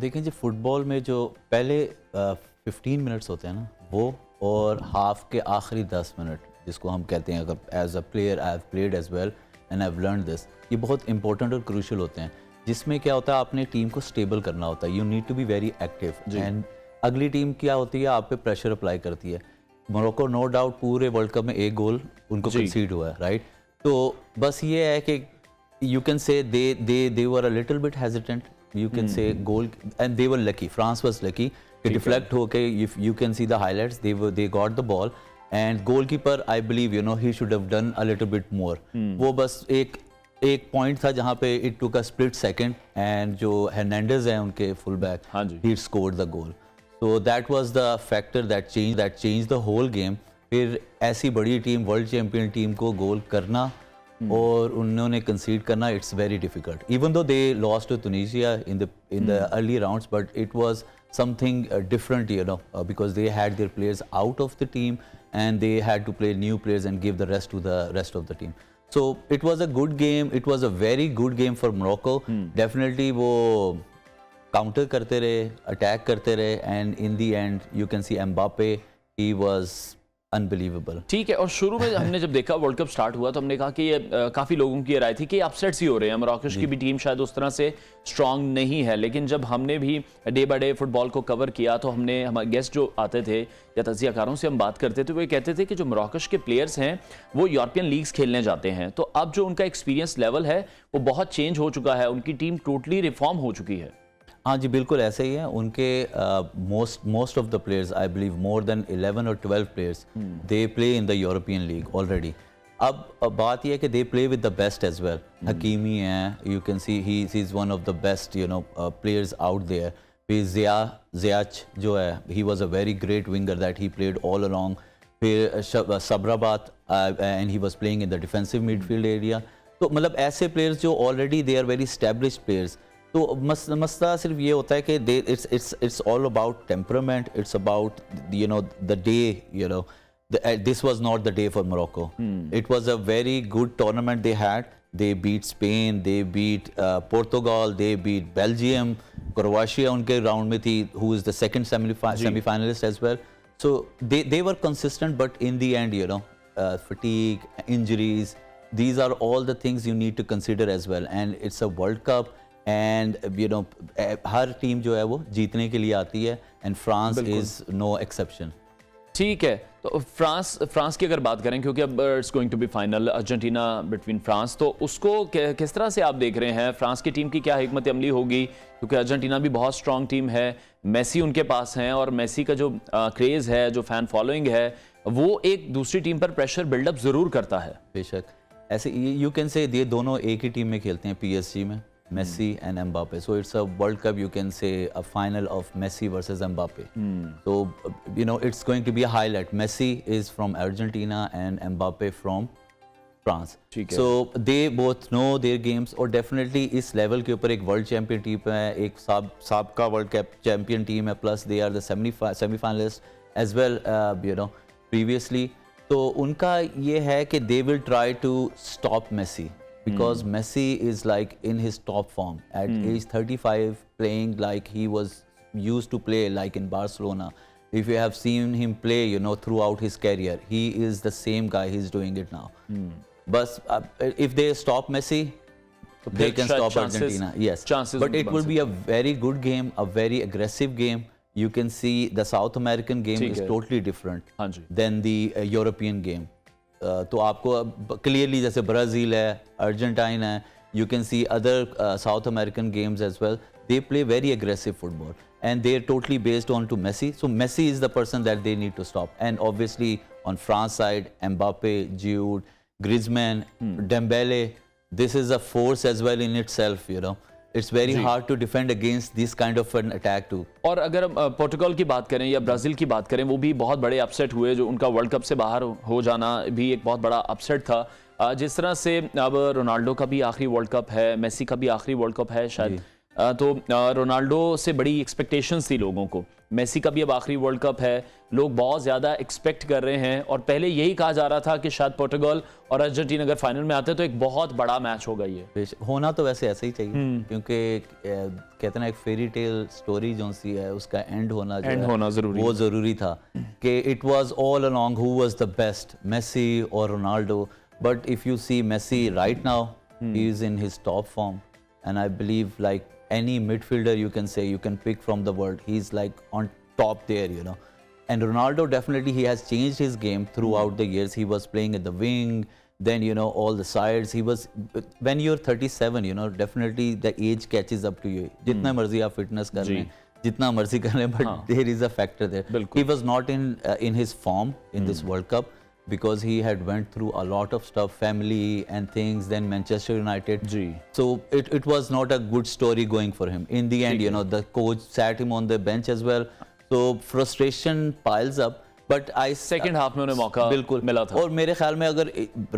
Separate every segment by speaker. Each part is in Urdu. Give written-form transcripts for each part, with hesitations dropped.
Speaker 1: دیکھیں جی فٹ بال میں جو پہلے 15 منٹس ہوتے ہیں نا وہ، اور ہاف کے آخری 10 منٹ جس کو ہم کہتے ہیں، اگر as a player I have played as well and I have learn this, یہ بہت امپورٹنٹ اور کروشل ہوتے ہیں، جس میں کیا ہوتا ہے آپ نے ٹیم کو اسٹیبل کرنا ہوتا ہے. You need to be very active, and اگلی ٹیم کیا ہوتی ہے آپ پہ پریشر اپلائی کرتی ہے. موروکو نو ڈاؤٹ پورے ورلڈ کپ میں ایک گول ان کو کنسیڈ ہوا ہے، رائٹ. تو بس یہ ہے کہ you can say they were a little bit hesitant, you can say goal, and they were lucky, France was lucky کہ deflect ہو کے, if you can see the highlights, they got the ball, and goalkeeper I believe he should have done a little bit more. وہ بس ایک پوائنٹ تھا جہاں پہ it took a split second, and جو ہرنینڈز ہیں ان کے full back, he scored the goal. So that was the factor that changed the whole game. پھر ایسی بڑی ٹیم, ورلڈ چیمپئن ٹیم کو گول کرنا اور انہوں نے کنسیڈ کرنا, it's very difficult. Even though they lost to Tunisia in the early rounds, but it was something different, because they had their players out of the team and they had to play new players and give the rest to the rest of the team. So it was a good game, it was a very good game for Morocco. Definitely وہ counter کرتے رہے, attack کرتے رہے, and in the end you can see Mbappe, he was unbelievable.
Speaker 2: ٹھیک ہے. اور شروع میں ہم نے جب دیکھا ورلڈ کپ سٹارٹ ہوا تو ہم نے کہا کہ یہ کافی لوگوں کی رائے تھی کہ اپسیٹس ہی ہو رہے ہیں, مراکش کی بھی ٹیم شاید اس طرح سے اسٹرانگ نہیں ہے. لیکن جب ہم نے بھی ڈے بائی ڈے فٹ بال کو کور کیا تو ہم نے, ہمارے گیسٹ جو آتے تھے یا تجزیہ کاروں سے ہم بات کرتے تھے, وہ یہ کہتے تھے کہ جو مراکش کے پلیئرز ہیں وہ یورپین لیگز کھیلنے جاتے ہیں, تو اب جو ان کا ایکسپیرینس لیول ہے وہ بہت چینج ہو چکا ہے, ان کی ٹیم ٹوٹلی ریفارم ہو چکی ہے.
Speaker 1: ہاں جی بالکل ایسا ہی ہے. ان کے most of the players, I believe more than 11 or 12 players, they play in the European league already. اب بات یہ ہے کہ they play with the best as well. Hakimi ہیں, you can see he is one of the best players out there. پھر زیاچ جو ہے, he was a very great winger that he played all along. پھر صبرابات, and he was playing in the defensive midfield area. تو مطلب ایسے پلیئرز جو already they are very established players. تو مسئلہ صرف یہ ہوتا ہے کہ it's all about temperament, it's about the day, this was not the day for Morocco. It was a very good tournament they had. They beat Spain, they beat Portugal, they beat Belgium, Croatia ان کے راؤنڈ میں تھی, who is the second semi-finalist as well. So they were consistent, but in the end fatigue, injuries, these are all the things you need to consider as well. And it's a World Cup, and ہر ٹیم جو ہے وہ جیتنے کے لیے آتی ہے, and France is no exception.
Speaker 2: ٹھیک ہے. تو فرانس کی اگر بات کریں, کیونکہ اب it's going to be final Argentina between France, تو اس کو کس طرح سے آپ دیکھ رہے ہیں؟ فرانس کی ٹیم کی کیا حکمت عملی ہوگی؟ کیونکہ ارجنٹینا بھی بہت اسٹرانگ ٹیم ہے, میسی ان کے پاس ہیں, اور میسی کا جو کریز ہے, جو فین فالوئنگ ہے, وہ ایک دوسری ٹیم پر پریشر بلڈ اپ ضرور کرتا ہے.
Speaker 1: بے شک ایسے یو کین سے یہ دونوں ایک ہی ٹیم میں کھیلتے ہیں, پی ایس جی میں, Messi and Mbappe. So it's a World Cup, you can say a final of Messi versus Mbappe. So it's going to be a highlight. Messi is from Argentina and Mbappe from France. So they both know their games, اور definitely اس لیول کے اوپر ایک ورلڈ چیمپئن ٹیم ہے, ایک سابقہ ورلڈ چیمپئن ٹیم ہے, plus they are the semi-finalists as well, previously. تو ان کا یہ ہے کہ they will try to stop Messi. Because Messi is like in his top form at age 35, playing like he was used to play like in Barcelona. If you have seen him play, throughout his career, he is the same guy, he's doing it now. But if they stop Messi, they can stop Argentina. Yes, but it will be a very good game, a very aggressive game. You can see the South American game is totally different than the European game. تو آپ کو کلیئرلی جیسے برازیل ہے, ارجنٹائن ہے, you can see other South American games as well, they play very aggressive football, and they are totally based on to Messi. So Messi is the person that they need to stop. And obviously on France side, Mbappe, Giroud, Griezmann, Dembele, this is a force as well in itself, It's very hard to defend against this kind of an attack too.
Speaker 2: اور اگر پورٹوگل کی بات کریں یا برازیل کی بات کریں, وہ بھی بہت بڑے اپسیٹ ہوئے, جو ان کا ورلڈ کپ سے باہر ہو جانا بھی ایک بہت بڑا اپسیٹ تھا. جس طرح سے اب رونالڈو کا بھی آخری ورلڈ کپ ہے, میسی کا بھی آخری ورلڈ کپ ہے شاید, تو رونالڈو سے بڑی ایکسپیکٹیشنز تھی لوگوں کو. میسی کا بھی اب آخری ورلڈ کپ ہے, لوگ بہت زیادہ ایکسپیکٹ کر رہے ہیں, اور پہلے یہی کہا جا رہا تھا کہ شاید پورٹوگل اور ارجنٹین اگر فائنل میں آتے تو ایک بہت بڑا میچ ہوگا. یہ
Speaker 1: ہونا تو ویسے ایسا ہی چاہیے, کیونکہ کہتے ہیں ایک فیری ٹیل سٹوری جو سی ہے اس کا اینڈ ہونا
Speaker 2: ضروری,
Speaker 1: وہ ضروری تھا کہ it was all along who was the best, Messi اور Ronaldo. But if you see Messi right now, he is in his top form, and I believe like any midfielder you can say, you can pick from the world, he's like on top there, you know. And Ronaldo definitely, he has changed his game throughout the years. He was playing at the wing, then you know all the sides. He was, when you're 37, you know, definitely the age catches up to you. Jitna marzi aap fitness kar lein, jitna marzi kar lein, but there is a factor there. He was not in his form in this World Cup, because he had went through a lot of stuff, family and things, then Manchester United. So it was not a good story going for him. In the end, you know, the coach sat him on the bench as well. So frustration piles up. But
Speaker 2: second half میں انہیں موقع ملا تھا.
Speaker 1: اور میرے خیال میں اگر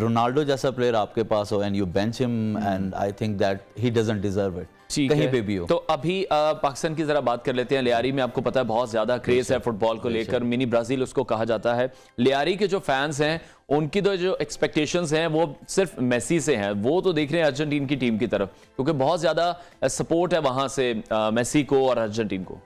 Speaker 1: رونالڈو جیسا پلیئر آپ کے پاس ہو and you bench him, and I think that he doesn't deserve it. کہیں پہ بھی ہو.
Speaker 2: تو ابھی پاکستان کی ذرا بات کر لیتے ہیں. لیاری میں آپ کو پتا ہے بہت زیادہ کریز ہے فٹ بال کو لے کر, منی برازیل اس کو کہا جاتا ہے. لیاری کے جو فینس ہیں ان کی تو جو ایکسپیکٹیشنز ہیں وہ صرف میسی سے ہیں. وہ تو دیکھ رہے ہیں ارجنٹین کی ٹیم کی طرف, کیونکہ بہت زیادہ سپورٹ ہے وہاں سے میسی کو اور ارجنٹین کو.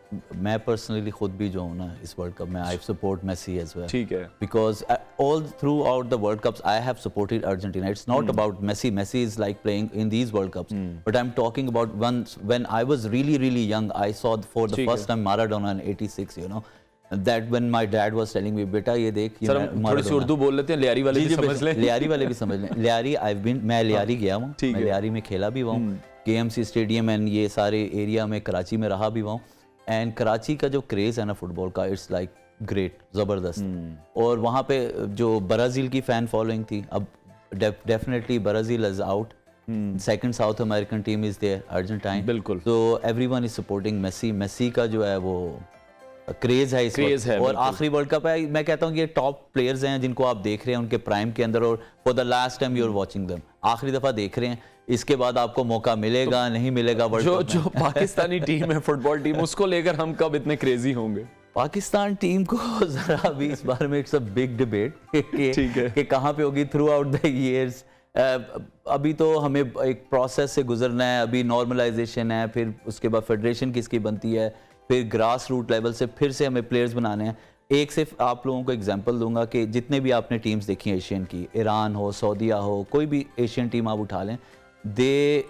Speaker 1: میں پرسنلی خود بھی جو ہوں نا اس ورلڈ کپ میں, I support Messi as well.
Speaker 2: ٹھیک ہے.
Speaker 1: Because all throughout the World Cups I have supported Argentina. It's not about Messi. Messi is like playing in these World Cups. But I'm talking about when I was really young, I saw for the first time Maradona in 86, you know. That when my dad was telling me, بیٹا یہ دیکھ,
Speaker 2: سر ہم تھوڑی سی اردو بول لیتے ہیں, لیاری والے بھی سمجھ لیں.
Speaker 1: لیاری والے بھی سمجھ لیں. لیاری میں لیاری گیا ہوں, میں لیاری میں کھیلا بھی ہوا ہوں, KMC اسٹیڈیم اینڈ یہ سارے ایریا میں, کراچی میں رہا بھی ہوا ہوں. اینڈ کراچی کا جو کریز ہے نا فٹ بال کا, اٹس لائک گریٹ, زبردست. اور وہاں پہ جو برازیل کی فین فالوئنگ تھی, اب definitely Brazil is out, second South American team is there, Argentina.
Speaker 2: بالکل.
Speaker 1: تو every one is supporting Messi. Messi کا جو ہے وہ کریز ہے اس وقت, اور آخری ورلڈ کپ ہے. میں کہتا ہوں کہ یہ ٹاپ پلیئرز ہیں جن کو آپ دیکھ رہے ہیں ان کے پرائم کے اندر, اور for the last time you are watching them, آخری دفعہ دیکھ رہے ہیں. اس کے بعد آپ کو موقع ملے گا نہیں ملے گا ورلڈ کپ.
Speaker 2: جو پاکستانی ٹیم ہے فٹ بال ٹیم, اس کو لے کر ہم کب اتنے کریزی ہوں گے؟
Speaker 1: پاکستان ٹیم کو ذرا بھی اس بارے میں اٹس اے بگ ڈیبیٹ کہ کہاں پہ ہوگی تھرو آؤٹ دا ایئرز. ابھی تو ہمیں ایک پروسیس سے گزرنا ہے, ابھی نارملائزیشن ہے, پھر اس کے بعد فیڈریشن کس کی بنتی ہے, پھر گراس روٹ لیول سے پھر سے ہمیں پلیئرز بنانے ہیں. ایک صرف آپ لوگوں کو ایگزامپل دوں گا کہ جتنے بھی آپ نے ٹیمز دیکھی ہیں ایشین کی, ایران ہو, سعودیہ ہو, کوئی بھی ایشین ٹیم آپ اٹھا لیں,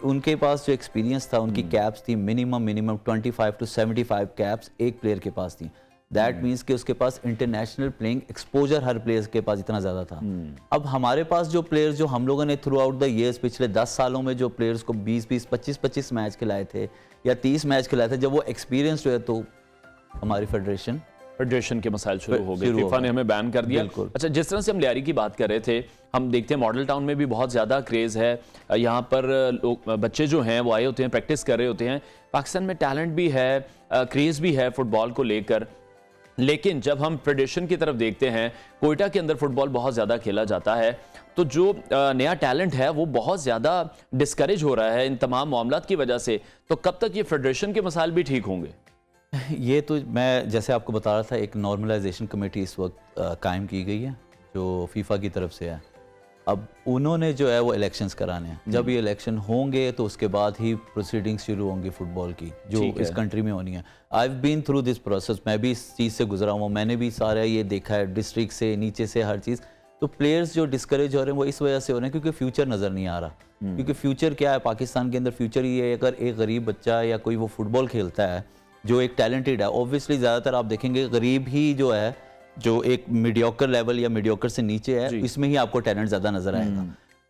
Speaker 1: ان کے پاس جو ایکسپیرینس تھا, ان کی کیپس تھی منیمم 25 to 75 کیپس ایک پلیئر کے پاس تھیں. دیٹ مینس کہ اس کے پاس انٹرنیشنل پلینگ ایکسپوجر ہر پلیئر کے پاس اتنا زیادہ تھا. اب ہمارے پاس جو پلیئرز جو ہم لوگوں نے تھرو آؤٹ دا ایئرز پچھلے 10 سالوں میں جو پلیئرز کو 25 میچ کھلائے تھے یا 30 میچ کھلائے تھے, جب وہ ایکسپیرینس ہوئے تو ہماری فیڈریشن
Speaker 2: کے مسائل شروع ہو گئے, فیفا نے ہمیں بین کر دیا. اچھا, جس طرح سے ہم لیاری کی بات کر رہے تھے, ہم دیکھتے ہیں ماڈل ٹاؤن میں بھی بہت زیادہ کریز ہے. یہاں پر لوگ بچے جو ہیں وہ آئے ہوتے ہیں, پریکٹس کر رہے ہوتے ہیں. پاکستان میں ٹیلنٹ بھی ہے, کریز بھی ہے فٹ بال کو لے کر. لیکن جب ہم فیڈریشن کی طرف دیکھتے ہیں, کوئٹہ کے اندر فٹ بال بہت زیادہ کھیلا جاتا ہے, تو جو نیا ٹیلنٹ ہے وہ بہت زیادہ ڈسکریج ہو رہا ہے ان تمام معاملات کی وجہ سے. تو کب تک یہ فیڈریشن کے مسائل بھی ٹھیک ہوں گے؟
Speaker 1: یہ تو میں جیسے آپ کو بتا رہا تھا, ایک نارملائزیشن کمیٹی اس وقت قائم کی گئی ہے جو فیفا کی طرف سے ہے. اب انہوں نے جو ہے وہ الیکشنز کرانے ہیں. جب یہ الیکشن ہوں گے تو اس کے بعد ہی پروسیڈنگ شروع ہوں گی فٹ بال کی جو اس کنٹری میں ہونی ہے. I have been through this process, میں بھی اس چیز سے گزرا ہوں, میں نے بھی سارا یہ دیکھا ہے, ڈسٹرکٹ سے نیچے سے ہر چیز. تو پلیئرز جو ڈسکریج ہو رہے ہیں وہ اس وجہ سے ہو رہے ہیں کیونکہ فیوچر نظر نہیں آ رہا. کیونکہ فیوچر کیا ہے پاکستان کے اندر, فیوچر یہ ہے اگر ایک غریب بچہ یا کوئی وہ فٹ بال کھیلتا ہے جو ایک ٹیلنٹڈ ہے, اوبویسلی زیادہ تر آپ دیکھیں گے غریب ہی جو ہے, جو ایک میڈیوکر لیول یا میڈیوکر سے نیچے ہے, اس میں ہی آپ کو ٹیلنٹ زیادہ نظر آئے گا.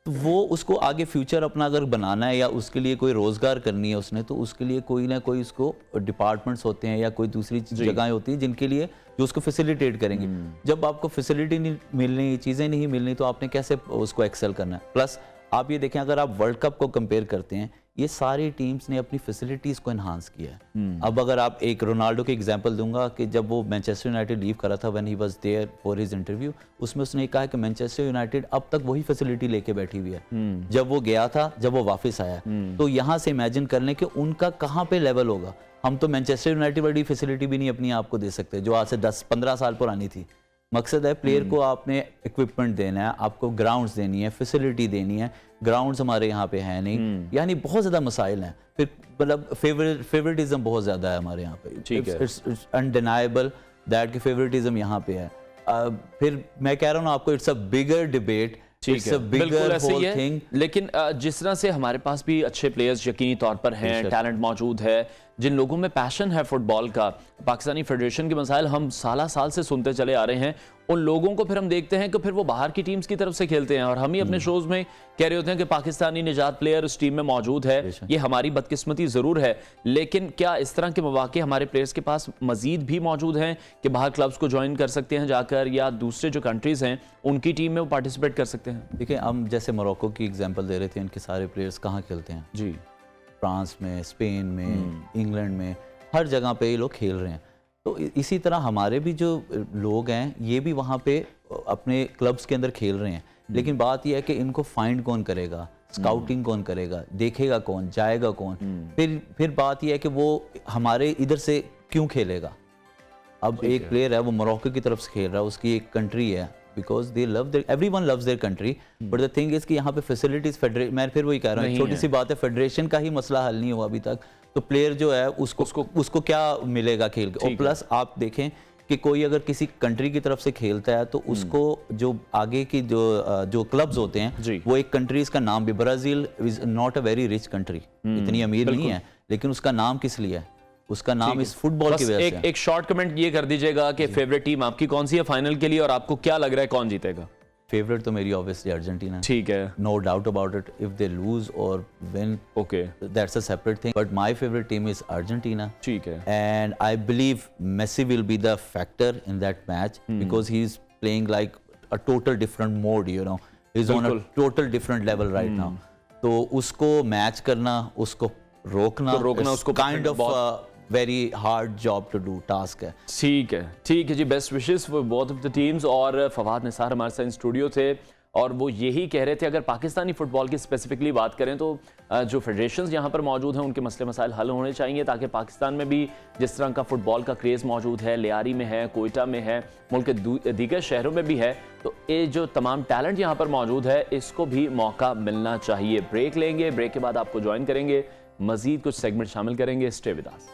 Speaker 1: تو وہ اس کو آگے فیوچر اپنا اگر بنانا ہے یا اس کے لیے کوئی روزگار کرنی ہے اس نے, تو اس کے لیے کوئی نہ کوئی اس کو ڈپارٹمنٹس ہوتے ہیں یا کوئی دوسری جگہیں ہوتی ہیں جن کے لیے جو اس کو فیسیلیٹیٹ کریں گے. جب آپ کو فیسیلیٹی نہیں ملنی, چیزیں نہیں ملنی, تو آپ نے کیسے اس کو ایکسل کرنا ہے. پلس آپ یہ دیکھیں, اگر آپ ورلڈ کپ کو کمپیئر کرتے ہیں, یہ ساری ٹیمز نے اپنی فیسلٹیز کو انہانس کیا ہے. اب اگر آپ ایک رونالڈو کی ایگزامپل دوں گا کہ جب وہ مینچسٹر یونائٹڈ لیو کرا تھا when he was there for his interview, اس میں اس نے کہا کہ مینچسٹر یونائٹڈ اب تک وہی فیسلٹی لے کے بیٹھی ہوئی ہے جب وہ گیا تھا, جب وہ واپس آیا. تو یہاں سے امیجن کر لیں کہ ان کا کہاں پہ لیول ہوگا. ہم تو مینچسٹر یونائٹڈ والی فیسلٹی بھی نہیں اپنی آپ کو دے سکتے جو آج سے 10-15 سال پرانی تھی. مقصد ہے پلیئر کو آپ نے اکوپمنٹ دینا ہے, آپ کو گراؤنڈز دینی ہے, فیسلٹی دینی ہے. گراؤنڈز ہمارے یہاں پہ ہیں نہیں, یعنی بہت زیادہ مسائل ہیں. پھر مطلب فیوریٹزم بہت زیادہ ہے ہمارے یہاں پہ. اٹس انڈینائبل دیٹ کہ فیوریٹزم یہاں پہ ہے. پھر میں کہہ رہا ہوں آپ کو اٹس اے بگر ڈیبیٹ,
Speaker 2: بالکل ایسے ہی ہے. لیکن جس طرح سے ہمارے پاس بھی اچھے پلیئرز یقینی طور پر ہیں, ٹیلنٹ موجود ہے, جن لوگوں میں پیشن ہے فٹ بال کا. پاکستانی فیڈریشن کے مسائل ہم سالہ سال سے سنتے چلے آ رہے ہیں. ان لوگوں کو پھر ہم دیکھتے ہیں کہ پھر وہ باہر کی ٹیمز کی طرف سے کھیلتے ہیں, اور ہم ہی اپنے شوز میں کہہ رہے ہوتے ہیں کہ پاکستانی نجات پلیئر اس ٹیم میں موجود ہے. یہ ہماری بدقسمتی ضرور ہے, لیکن کیا اس طرح کے مواقع ہمارے پلیئرز کے پاس مزید بھی موجود ہیں کہ باہر کلبز کو جوائن کر سکتے ہیں جا کر, یا دوسرے جو کنٹریز ہیں ان کی ٹیم میں وہ پارٹیسپیٹ کر سکتے ہیں؟
Speaker 1: دیکھیں ہم جیسے موروکو کی ایگزامپل دے رہے تھے, ان کے سارے پلیئرز کہاں کھیلتے ہیں؟
Speaker 2: جی
Speaker 1: فرانس میں, اسپین میں, انگلینڈ میں, ہر جگہ پہ یہ لوگ کھیل رہے ہیں. تو اسی طرح ہمارے بھی جو لوگ ہیں یہ بھی وہاں پہ اپنے کلبز کے اندر کھیل رہے ہیں. لیکن بات یہ ہے کہ ان کو فائنڈ کون کرے گا, سکاؤٹنگ کون کرے گا, دیکھے گا کون, جائے گا کون. پھر بات یہ ہے کہ وہ ہمارے ادھر سے کیوں کھیلے گا. اب ایک پلیئر ہے وہ موروکو کی طرف سے کھیل رہا ہے, اس کی ایک کنٹری ہے, because they love their, everyone loves their country, but the thing is کہ یہاں پہ facilities میں پھر وہی کہہ رہا ہوں, چھوٹی سی بات ہے, فیڈریشن کا ہی مسئلہ حل نہیں ہوا ابھی تک. تو پلیئر جو ہے اس کو کیا ملے گا کھیل کے. اور پلس آپ دیکھیں کہ کوئی اگر کسی کنٹری کی طرف سے کھیلتا ہے تو اس کو جو آگے کی جو کلبز ہوتے ہیں وہ ایک کنٹریز کا نام بھی, Brazil is not a very rich country, اتنی امیر نہیں ہے, لیکن اس کا نام کس لیے ہے؟ اس کا نام اس فٹ بال کی وجہ سے.
Speaker 2: ایک شارٹ کمنٹ یہ کر دیجئے گا کہ فیوریٹ ٹیم آپ کی کون سی ہے فائنل کے لیے, اور آپ کو کیا لگ رہا ہے کون جیتے گا؟
Speaker 1: فیوریٹ تو میری obviously ارجنٹینا.
Speaker 2: ٹھیک ہے,
Speaker 1: no doubt about it. If they lose or win,
Speaker 2: okay,
Speaker 1: that's a separate thing. But my favorite team is Argentina.
Speaker 2: ٹھیک ہے.
Speaker 1: And I believe Messi will be the factor in that match because he's playing like a total different mode, you know. He's on a total different level right now. تو اس کو میچ کرنا, اس کو روکنا
Speaker 2: اس کو
Speaker 1: kind of very hard job to do, task ہے.
Speaker 2: ٹھیک ہے جی, best wishes for both of the teams. اور فواد نثار ہمارے ساتھ اسٹوڈیو تھے اور وہ یہی کہہ رہے تھے اگر پاکستانی فٹ بال کی اسپیسیفکلی بات کریں تو جو فیڈریشنز یہاں پر موجود ہیں ان کے مسئلے مسائل حل ہونے چاہیے, تاکہ پاکستان میں بھی جس طرح کا فٹ بال کا کریز موجود ہے, لیاری میں ہے, کوئٹہ میں ہے, ملک کے دیگر شہروں میں بھی ہے, تو یہ جو تمام ٹیلنٹ یہاں پر موجود ہے اس کو بھی موقع ملنا چاہیے. بریک لیں گے, بریک کے بعد آپ کو جوائن کریں گے, مزید کچھ سیگمنٹ شامل کریں گے. Stay with us.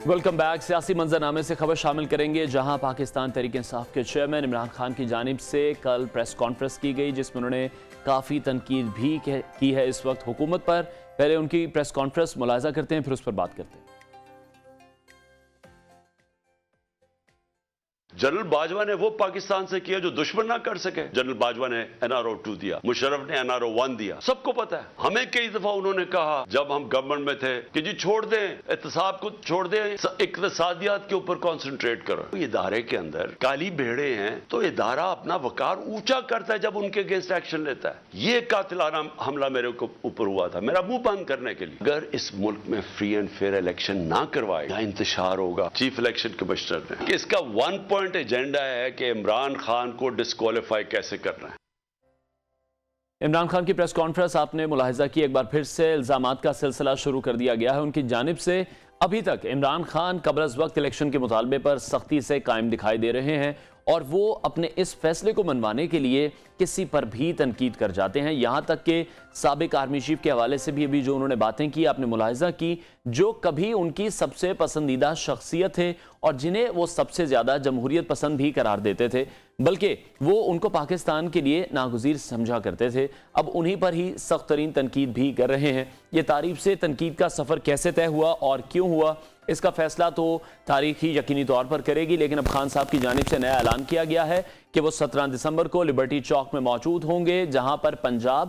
Speaker 2: Welcome back. سیاسی منظرنامے سے خبر شامل کریں گے, جہاں پاکستان تحریک انصاف کے چیئرمین عمران خان کی جانب سے کل پریس کانفرنس کی گئی, جس میں انہوں نے کافی تنقید بھی کی ہے اس وقت حکومت پر. پہلے ان کی پریس کانفرنس ملاحظہ کرتے ہیں, پھر اس پر بات کرتے ہیں.
Speaker 3: جنرل باجوہ نے وہ پاکستان سے کیا جو دشمن نہ کر سکے. جنرل باجوہ نے NRO 2 دیا, مشرف نے NRO 1 دیا, سب کو پتا ہے. ہمیں کئی دفعہ انہوں نے کہا جب ہم گورنمنٹ میں تھے کہ جی چھوڑ دیں احتساب کو, چھوڑ دیں اقتصادیات کے اوپر کانسنٹریٹ کرو. ادارے کے اندر کالی بھیڑے ہیں تو ادارہ اپنا وقار اونچا کرتا ہے جب ان کے اگینسٹ ایکشن لیتا ہے. یہ قاتلانہ حملہ میرے اوپر ہوا تھا میرا منہ بند کرنے کے لیے. اگر اس ملک میں فری اینڈ فیئر الیکشن نہ کروائے یا انتشار ہوگا, چیف الیکشن کمشنر نے کہ اس کا 1 پوائنٹ ایجنڈا ہے کہ عمران خان کو ڈسکوالیفائی کیسے کرنا ہے.
Speaker 2: عمران خان کی پریس کانفرنس آپ نے ملاحظہ کی, ایک بار پھر سے الزامات کا سلسلہ شروع کر دیا گیا ہے ان کی جانب سے. ابھی تک عمران خان قبل از وقت الیکشن کے مطالبے پر سختی سے قائم دکھائی دے رہے ہیں, اور وہ اپنے اس فیصلے کو منوانے کے لیے کسی پر بھی تنقید کر جاتے ہیں. یہاں تک کہ سابق آرمی چیف کے حوالے سے بھی ابھی جو انہوں نے باتیں کی آپ نے ملاحظہ کی, جو کبھی ان کی سب سے پسندیدہ شخصیت ہے اور جنہیں وہ سب سے زیادہ جمہوریت پسند بھی قرار دیتے تھے, بلکہ وہ ان کو پاکستان کے لیے ناگزیر سمجھا کرتے تھے, اب انہی پر ہی سخت ترین تنقید بھی کر رہے ہیں. یہ تعریف سے تنقید کا سفر کیسے طے ہوا اور کیوں ہوا, اس کا فیصلہ تو تاریخ ہی یقینی طور پر کرے گی, لیکن اب خان صاحب کی جانب سے نیا اعلان کیا گیا ہے کہ وہ 17 دسمبر کو لبرٹی چوک میں موجود ہوں گے, جہاں پر پنجاب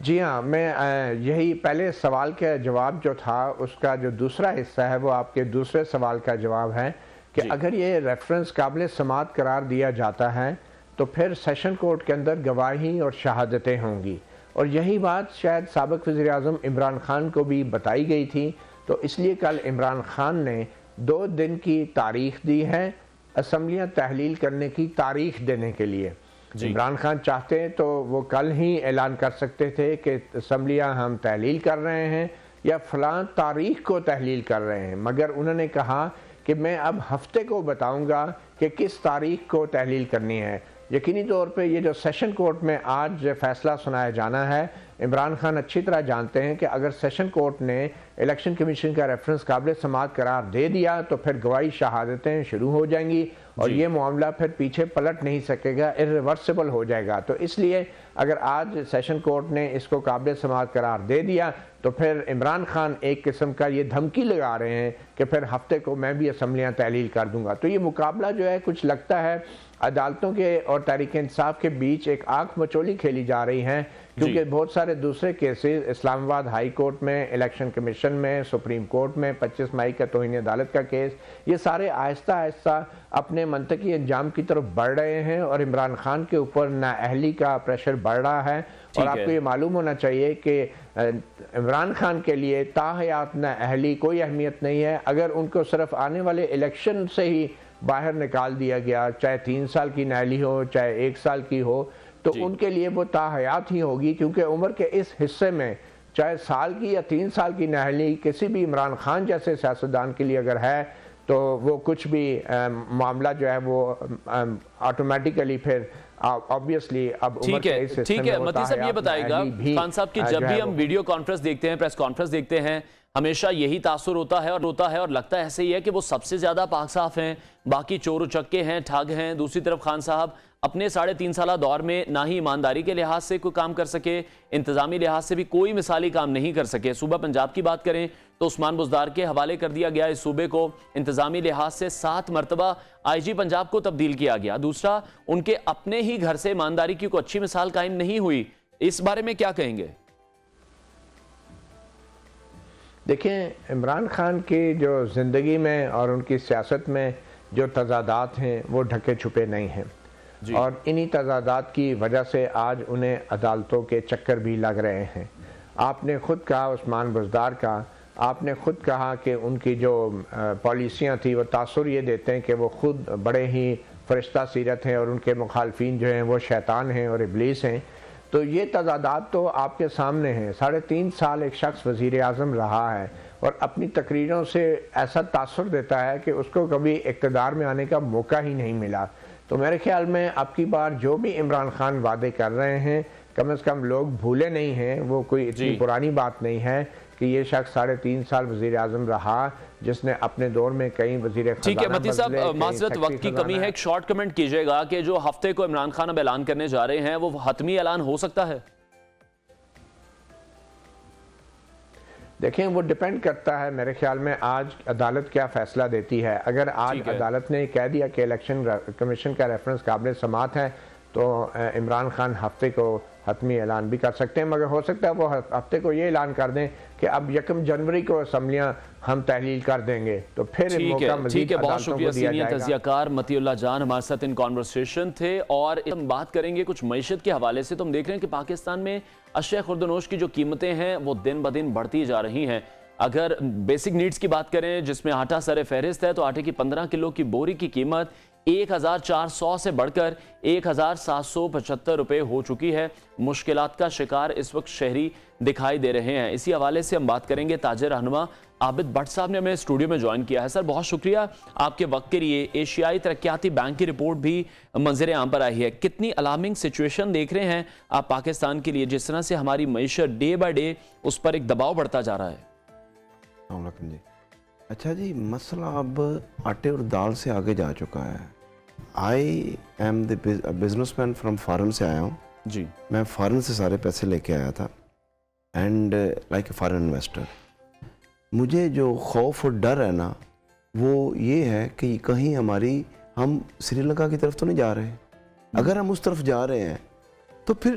Speaker 4: جی ہاں، میں یہی پہلے سوال کا جواب جو تھا اس کا جو دوسرا حصہ ہے وہ آپ کے دوسرے سوال کا جواب ہے کہ اگر یہ ریفرنس قابل سماعت قرار دیا جاتا ہے تو پھر سیشن کورٹ کے اندر گواہی اور شہادتیں ہوں گی، اور یہی بات شاید سابق وزیر اعظم عمران خان کو بھی بتائی گئی تھی، تو اس لیے کل عمران خان نے 2 دن کی تاریخ دی ہے اسمبلیاں تحلیل کرنے کی تاریخ دینے کے لیے۔ عمران خان چاہتے تو وہ کل ہی اعلان کر سکتے تھے کہ اسمبلیاں ہم تحلیل کر رہے ہیں یا فلاں تاریخ کو تحلیل کر رہے ہیں، مگر انہوں نے کہا کہ میں اب ہفتے کو بتاؤں گا کہ کس تاریخ کو تحلیل کرنی ہے۔ یقینی طور پہ یہ جو سیشن کورٹ میں آج فیصلہ سنایا جانا ہے، عمران خان اچھی طرح جانتے ہیں کہ اگر سیشن کورٹ نے الیکشن کمیشن کا ریفرنس قابل سماعت قرار دے دیا تو پھر گواہی شہادتیں شروع ہو جائیں گی اور یہ معاملہ پھر پیچھے پلٹ نہیں سکے گا، irreversible ہو جائے گا۔ تو اس لیے اگر آج سیشن کورٹ نے اس کو قابل سماعت قرار دے دیا تو پھر عمران خان ایک قسم کا یہ دھمکی لگا رہے ہیں کہ پھر ہفتے کو میں بھی اسمبلیاں تحلیل کر دوں گا۔ تو یہ مقابلہ جو ہے کچھ لگتا ہے عدالتوں کے اور تحریک انصاف کے بیچ ایک آنکھ مچولی کھیلی جا رہی ہیں، کیونکہ بہت سارے دوسرے کیسز اسلام آباد ہائی کورٹ میں، الیکشن کمیشن میں، سپریم کورٹ میں 25 مئی کا توہین عدالت کا کیس، یہ سارے آہستہ آہستہ اپنے منطقی انجام کی طرف بڑھ رہے ہیں اور عمران خان کے اوپر نااہلی کا پریشر بڑھ رہا ہے۔ اور آپ کو یہ معلوم ہونا چاہیے کہ عمران خان کے لیے تاحیات نااہلی کوئی اہمیت نہیں ہے، اگر ان کو صرف آنے والے الیکشن سے ہی باہر نکال دیا گیا، چاہے 3 سال کی نااہلی ہو چاہے 1 سال کی ہو، تو ان کے لیے وہ تاحیات ہی ہوگی، کیونکہ عمر کے اس حصے میں چاہے سال کی یا 3 سال کی نااہلی کسی بھی عمران خان جیسے سیاستدان کے لیے اگر ہے تو وہ کچھ بھی معاملہ جو ہے وہ آٹومیٹیکلی پھر آبویسلی اب عمر کے اس حصے میں
Speaker 2: متی صاحب یہ بتائے گا خان صاحب کی جب بھی ہم ویڈیو کانفرنس دیکھتے ہیں، پریس کانفرنس دیکھتے ہیں، ہمیشہ یہی تاثر ہوتا ہے اور لگتا ہے ایسے ہی ہے کہ وہ سب سے زیادہ پاک صاف ہیں، باقی چور و چکے ہیں، ٹھگ ہیں۔ دوسری طرف خان صاحب اپنے 3.5 سالہ دور میں نہ ہی ایمانداری کے لحاظ سے کوئی کام کر سکے، انتظامی لحاظ سے بھی کوئی مثالی کام نہیں کر سکے۔ صوبہ پنجاب کی بات کریں تو عثمان بزدار کے حوالے کر دیا گیا اس صوبے کو، انتظامی لحاظ سے 7 مرتبہ آئی جی پنجاب کو تبدیل کیا گیا۔ دوسرا، ان کے اپنے ہی گھر سے ایمانداری کی کوئی اچھی مثال قائم نہیں ہوئی، اس بارے میں کیا کہیں گے؟
Speaker 4: دیکھیں، عمران خان کی جو زندگی میں اور ان کی سیاست میں جو تضادات ہیں وہ ڈھکے چھپے نہیں ہیں، اور انہی تضادات کی وجہ سے آج انہیں عدالتوں کے چکر بھی لگ رہے ہیں۔ آپ نے خود کہا عثمان بزدار کا، آپ نے خود کہا کہ ان کی جو پالیسیاں تھیں وہ تاثر یہ دیتے ہیں کہ وہ خود بڑے ہی فرشتہ سیرت ہیں اور ان کے مخالفین جو ہیں وہ شیطان ہیں اور ابلیس ہیں۔ تو یہ تضادات تو آپ کے سامنے ہیں۔ 3.5 سال ایک شخص وزیر اعظم رہا ہے اور اپنی تقریروں سے ایسا تاثر دیتا ہے کہ اس کو کبھی اقتدار میں آنے کا موقع ہی نہیں ملا۔ تو میرے خیال میں اب کی بار جو بھی عمران خان وعدے کر رہے ہیں کم از کم لوگ بھولے نہیں ہیں، وہ کوئی اتنی پرانی بات نہیں ہے کہ یہ شخص 3.5 سال وزیر اعظم رہا جس نے اپنے دور میں کئی وزیر خزانہ
Speaker 2: ٹھیک ہے متی صاحب، معذرت وقت کی کمی ہے، ایک شارٹ کمنٹ کیجئے گا کہ جو ہفتے کو عمران خان اب اعلان کرنے جا رہے ہیں وہ حتمی اعلان ہو سکتا ہے؟
Speaker 4: دیکھیں، وہ ڈیپینڈ کرتا ہے میرے خیال میں آج عدالت کیا فیصلہ دیتی ہے۔ اگر آج عدالت نے کہہ دیا کہ الیکشن کمیشن کا ریفرنس قابل سماعت ہے تو عمران خان ہفتے کو حتمی اعلان بھی کر سکتے ہیں، مگر ہو سکتا ہے وہ ہفتے کو یہ اعلان کر دیں کہ اب 1 جنوری کو اسمبلیاں ہم تحلیل کر دیں گے، تو پھر موقع مزید
Speaker 2: بہت
Speaker 4: عدالتوں
Speaker 2: شکریہ
Speaker 4: کو دیا
Speaker 2: سینئر
Speaker 4: جائے گا۔
Speaker 2: تجزیہ کار متی اللہ جان ہمارے ساتھ ان کانورسیشن تھے، اور ہم بات کریں گے کچھ معیشت کے حوالے سے۔ تو ہم دیکھ رہے ہیں کہ پاکستان میں اشیاء خوردنوش کی جو قیمتیں ہیں وہ دن بدن بڑھتی جا رہی ہیں۔ اگر بیسک نیڈز کی بات کریں جس میں آٹا سر فہرست ہے تو آٹے کی 15 کلو کی بوری کی قیمت 1400 سے بڑھ کر 1775 روپے ہو چکی ہے۔ مشکلات کا شکار اس وقت شہری دکھائی دے رہے ہیں۔ اسی حوالے سے ہم بات کریں گے تاجر رہنما عابد بٹ صاحب نے ہمیں اسٹوڈیو میں جوائن کیا ہے۔ سر بہت شکریہ آپ کے وقت کے لیے۔ ایشیائی ترقیاتی بینک کی رپورٹ بھی منظر عام پر آئی ہے، کتنی الارمنگ سچویشن دیکھ رہے ہیں آپ پاکستان کے لیے، جس طرح سے ہماری معیشت ڈے بائی ڈے اس پر ایک دباؤ بڑھتا جا رہا ہے؟
Speaker 5: السلام علیکم جی۔ اچھا جی، مسئلہ اب آٹے اور دال سے آگے جا چکا ہے۔ I am the business man from foreign سے آیا ہوں
Speaker 2: جی،
Speaker 5: میں فارن سے سارے پیسے لے کے آیا تھا، and like a foreign investor. مجھے جو خوف اور ڈر ہے نا وہ یہ ہے کہ کہیں ہم سری لنکا کی طرف تو نہیں جا رہے۔ اگر ہم اس طرف جا رہے ہیں تو پھر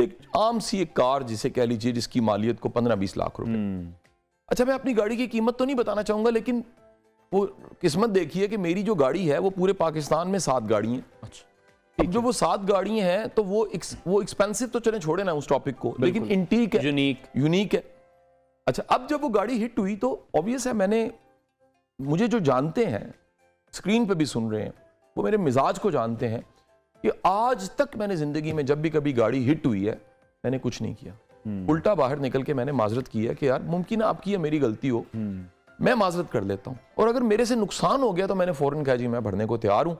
Speaker 6: ایک عام سی ایک کار جسے کہہ لیجیے جس کی مالیت کو 15-20 لاکھ روپے. اچھا میں اپنی گاڑی کی قیمت تو نہیں بتانا چاہوں گا, لیکن وہ قسمت دیکھیے کہ میری جو گاڑی ہے وہ پورے پاکستان میں 7 گاڑی ہیں. اب جو وہ 7 گاڑی ہیں تو وہ ایکسپینسو تو چلیں چھوڑے نا اس ٹاپک کو, لیکن انٹیک ہے, یونیک ہے. اچھا اب جب وہ گاڑی ہٹ ہوئی تو obvious ہے, مجھے جو جانتے ہیں اسکرین پہ بھی سن رہے ہیں وہ میرے مزاج کو جانتے ہیں کہ آج تک میں نے زندگی میں جب بھی کبھی گاڑی ہٹ ہوئی ہے میں نے کچھ نہیں کیا. الٹا باہر نکل کے میں نے معذرت کی ہے کہ یار ممکن ہے آپ کی میری غلطی ہو, میں معذرت کر لیتا ہوں, اور اگر میرے سے نقصان ہو گیا تو میں نے فوراً کہا جی میں بھرنے کو تیار ہوں,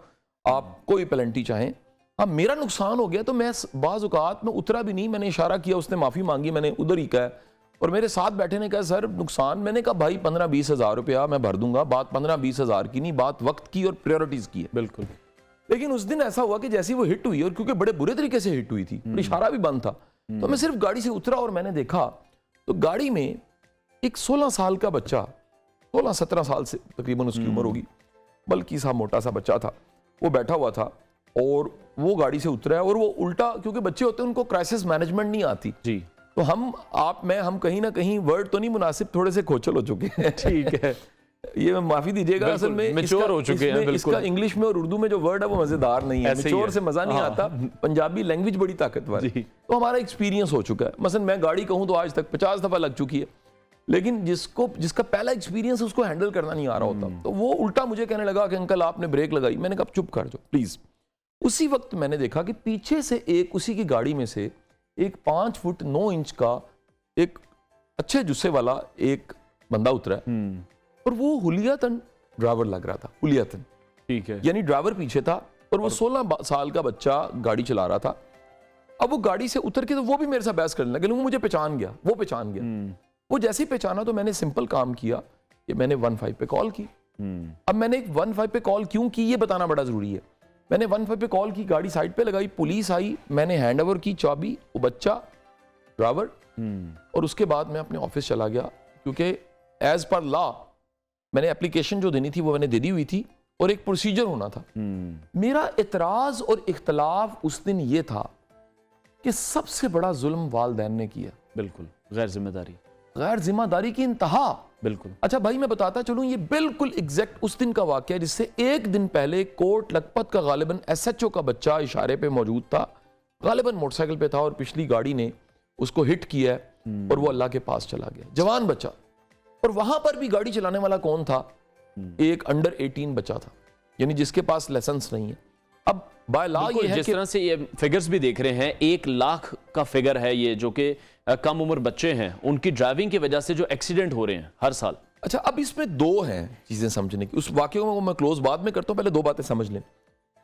Speaker 6: آپ کوئی پلنٹی چاہیں. اب میرا نقصان ہو گیا تو میں بعض اوقات میں اترا بھی نہیں, میں نے اشارہ کیا, اس نے معافی مانگی, میں نے ادھر ہی کہا, اور میرے ساتھ بیٹھے نے کہا سر نقصان, میں نے کہا بھائی 15-20 ہزار روپیہ میں بھر دوں گا, بات 15-20 ہزار کی نہیں, بات وقت کی اور پریورٹیز کی ہے.
Speaker 2: بالکل.
Speaker 6: لیکن اس دن ایسا ہوا کہ جیسی وہ ہٹ ہوئی, اور کیونکہ بڑے برے طریقے سے ہٹ ہوئی تھی, اشارہ بھی بند تھا, تو میں صرف گاڑی سے اترا اور میں نے دیکھا تو گاڑی میں ایک 16 سال کا بچہ, 16-17 سال سے تقریباً اس کی عمر ہوگی, بلکہ سا موٹا سا بچہ تھا, وہ بیٹھا ہوا تھا اور وہ گاڑی سے اترا ہے, اور وہ الٹا, کیونکہ بچے ہوتے ہیں ان کو کرائسس مینجمنٹ نہیں آتی, تو ہم کہیں نہ کہیں ورڈ تو نہیں مناسب, تھوڑے سے کھوچل ہو چکے ہیں. ٹھیک ہے, یہ میں معافی دیجیے گا, اصل میں میچور ہو چکے ہیں. اس کا انگلش میں اور اردو میں جو ورڈ ہے وہ مزیدار نہیں ہے, میچور سے مزہ نہیں آتا, پنجابی لینگویج بڑی طاقتور ہے. تو ہمارا ایکسپیرینس ہو چکا ہے, مثلا میں گاڑی کہوں تو آج تک 50 دفعہ لگ چکی ہے, لیکن جس کا پہلا ایکسپیرینس اس کو ہینڈل کرنا نہیں آ رہا ہوتا, تو وہ الٹا مجھے کہنے لگا کہ انکل آپ نے بریک لگائی. میں نے کہا چپ کر جاؤ پلیز. اسی وقت میں نے دیکھا کہ پیچھے سے اسی کی گاڑی میں سے ایک 5 فٹ 9 انچ کا ایک اچھے جسے والا ایک بندہ اترا ہے, اور وہ حلیاتن ڈرائیور لگ رہا تھا, حلیاتن, ٹھیک ہے, یعنی ڈرائیور پیچھے تھا اور وہ 16 سال کا بچہ گاڑی چلا رہا تھا. اب وہ گاڑی سے اتر کے تو وہ بھی میرے ساتھ بحث کرنے لگا, وہ مجھے پہچان گیا, وہ پہچان گیا. وہ جیسے ہی پہچانا تو میں نے سمپل کام کیا کہ میں نے 15 پہ کال کی. اب میں نے 15 پہ کال کیوں کی یہ بتانا بڑا ضروری ہے. میں نے 15 پہ کال کی, گاڑی سائڈ پہ لگائی, پولیس آئی, میں نے ہینڈ اوور کی چابی, وہ بچہ, ڈرائیور, اور اس کے بعد میں اپنے آفس چلا گیا, کیونکہ ایز پر لا میں نے اپلیکیشن جو دینی تھی وہ میں نے دے دی ہوئی تھی اور ایک پروسیجر ہونا تھا. میرا اعتراض اور اختلاف اس دن یہ تھا کہ سب سے بڑا ظلم والدین نے کیا.
Speaker 2: بالکل غیر ذمہ داری
Speaker 6: کی انتہا.
Speaker 2: بالکل.
Speaker 6: اچھا بھائی میں بتاتا چلوں, یہ بالکل ایگزیکٹ اس دن کا واقعہ ہے جس سے ایک دن پہلے کوٹ لکھپت کا غالباً SHO کا بچہ اشارے پہ موجود تھا, غالباً موٹر سائیکل پہ تھا, اور پچھلی گاڑی نے اس کو ہٹ کیا ہے اور وہ اللہ کے پاس چلا گیا, جوان بچہ. اور وہاں پر بھی گاڑی چلانے والا کون تھا؟ ایک انڈر 18 بچہ تھا, یعنی جس کے پاس لائسنس نہیں ہے. اب بائی لا یہ ہے
Speaker 2: جس طرح سے یہ فگرز بھی دیکھ رہے ہیں, 1 لاکھ کا فگر ہے یہ, جو کہ کم عمر بچے ہیں ان کی ڈرائیونگ کی وجہ سے جو ایکسیڈنٹ ہو رہے ہیں ہر سال.
Speaker 6: اچھا اب اس میں 2 ہیں چیزیں سمجھنے کی, اس واقعے کو میں کلوز بعد میں کرتا ہوں, پہلے 2 باتیں سمجھ لیں.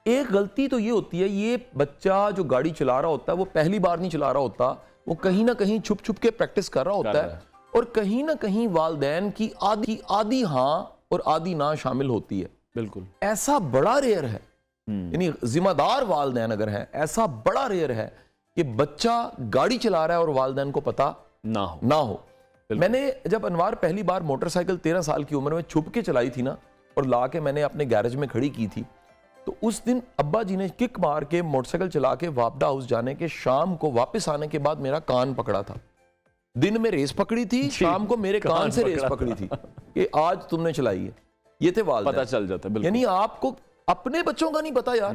Speaker 6: ایک غلطی تو یہ ہوتی ہے, یہ بچہ جو گاڑی چلا رہا ہوتا ہے وہ پہلی بار نہیں چلا رہا ہوتا, وہ کہیں نہ کہیں چھپ کے پریکٹس کر رہا ہوتا ہے, اور کہیں نہ کہیں والدین کی آدھی ہاں اور آدھی نہ شامل ہوتی ہے.
Speaker 2: بالکل. ایسا
Speaker 6: بڑا ریئر ہے, یعنی ذمہ دار والدین اگر ہیں, ایسا بڑا ریئر ہے کہ بچہ گاڑی چلا رہا ہے اور والدین کو پتا نہ ہو. میں نے جب انوار پہلی بار موٹر سائیکل 13 سال کی عمر میں چھپ کے چلائی تھی نا, اور لا کے میں نے اپنے گیرج میں کھڑی کی تھی, تو اس دن ابا جی نے کک مار کے موٹر سائیکل چلا کے واپڈا ہاؤس جانے کے شام کو واپس آنے کے بعد میرا کان پکڑا تھا. دن میں ریس پکڑی تھی, شام کو میرے کان سے ریس پکڑی تھی کہ آج تم نے چلائی ہے. یہ تھے والدین,
Speaker 2: پتہ چل جاتا ہے.
Speaker 6: یعنی آپ کو اپنے بچوں کا نہیں پتا یار,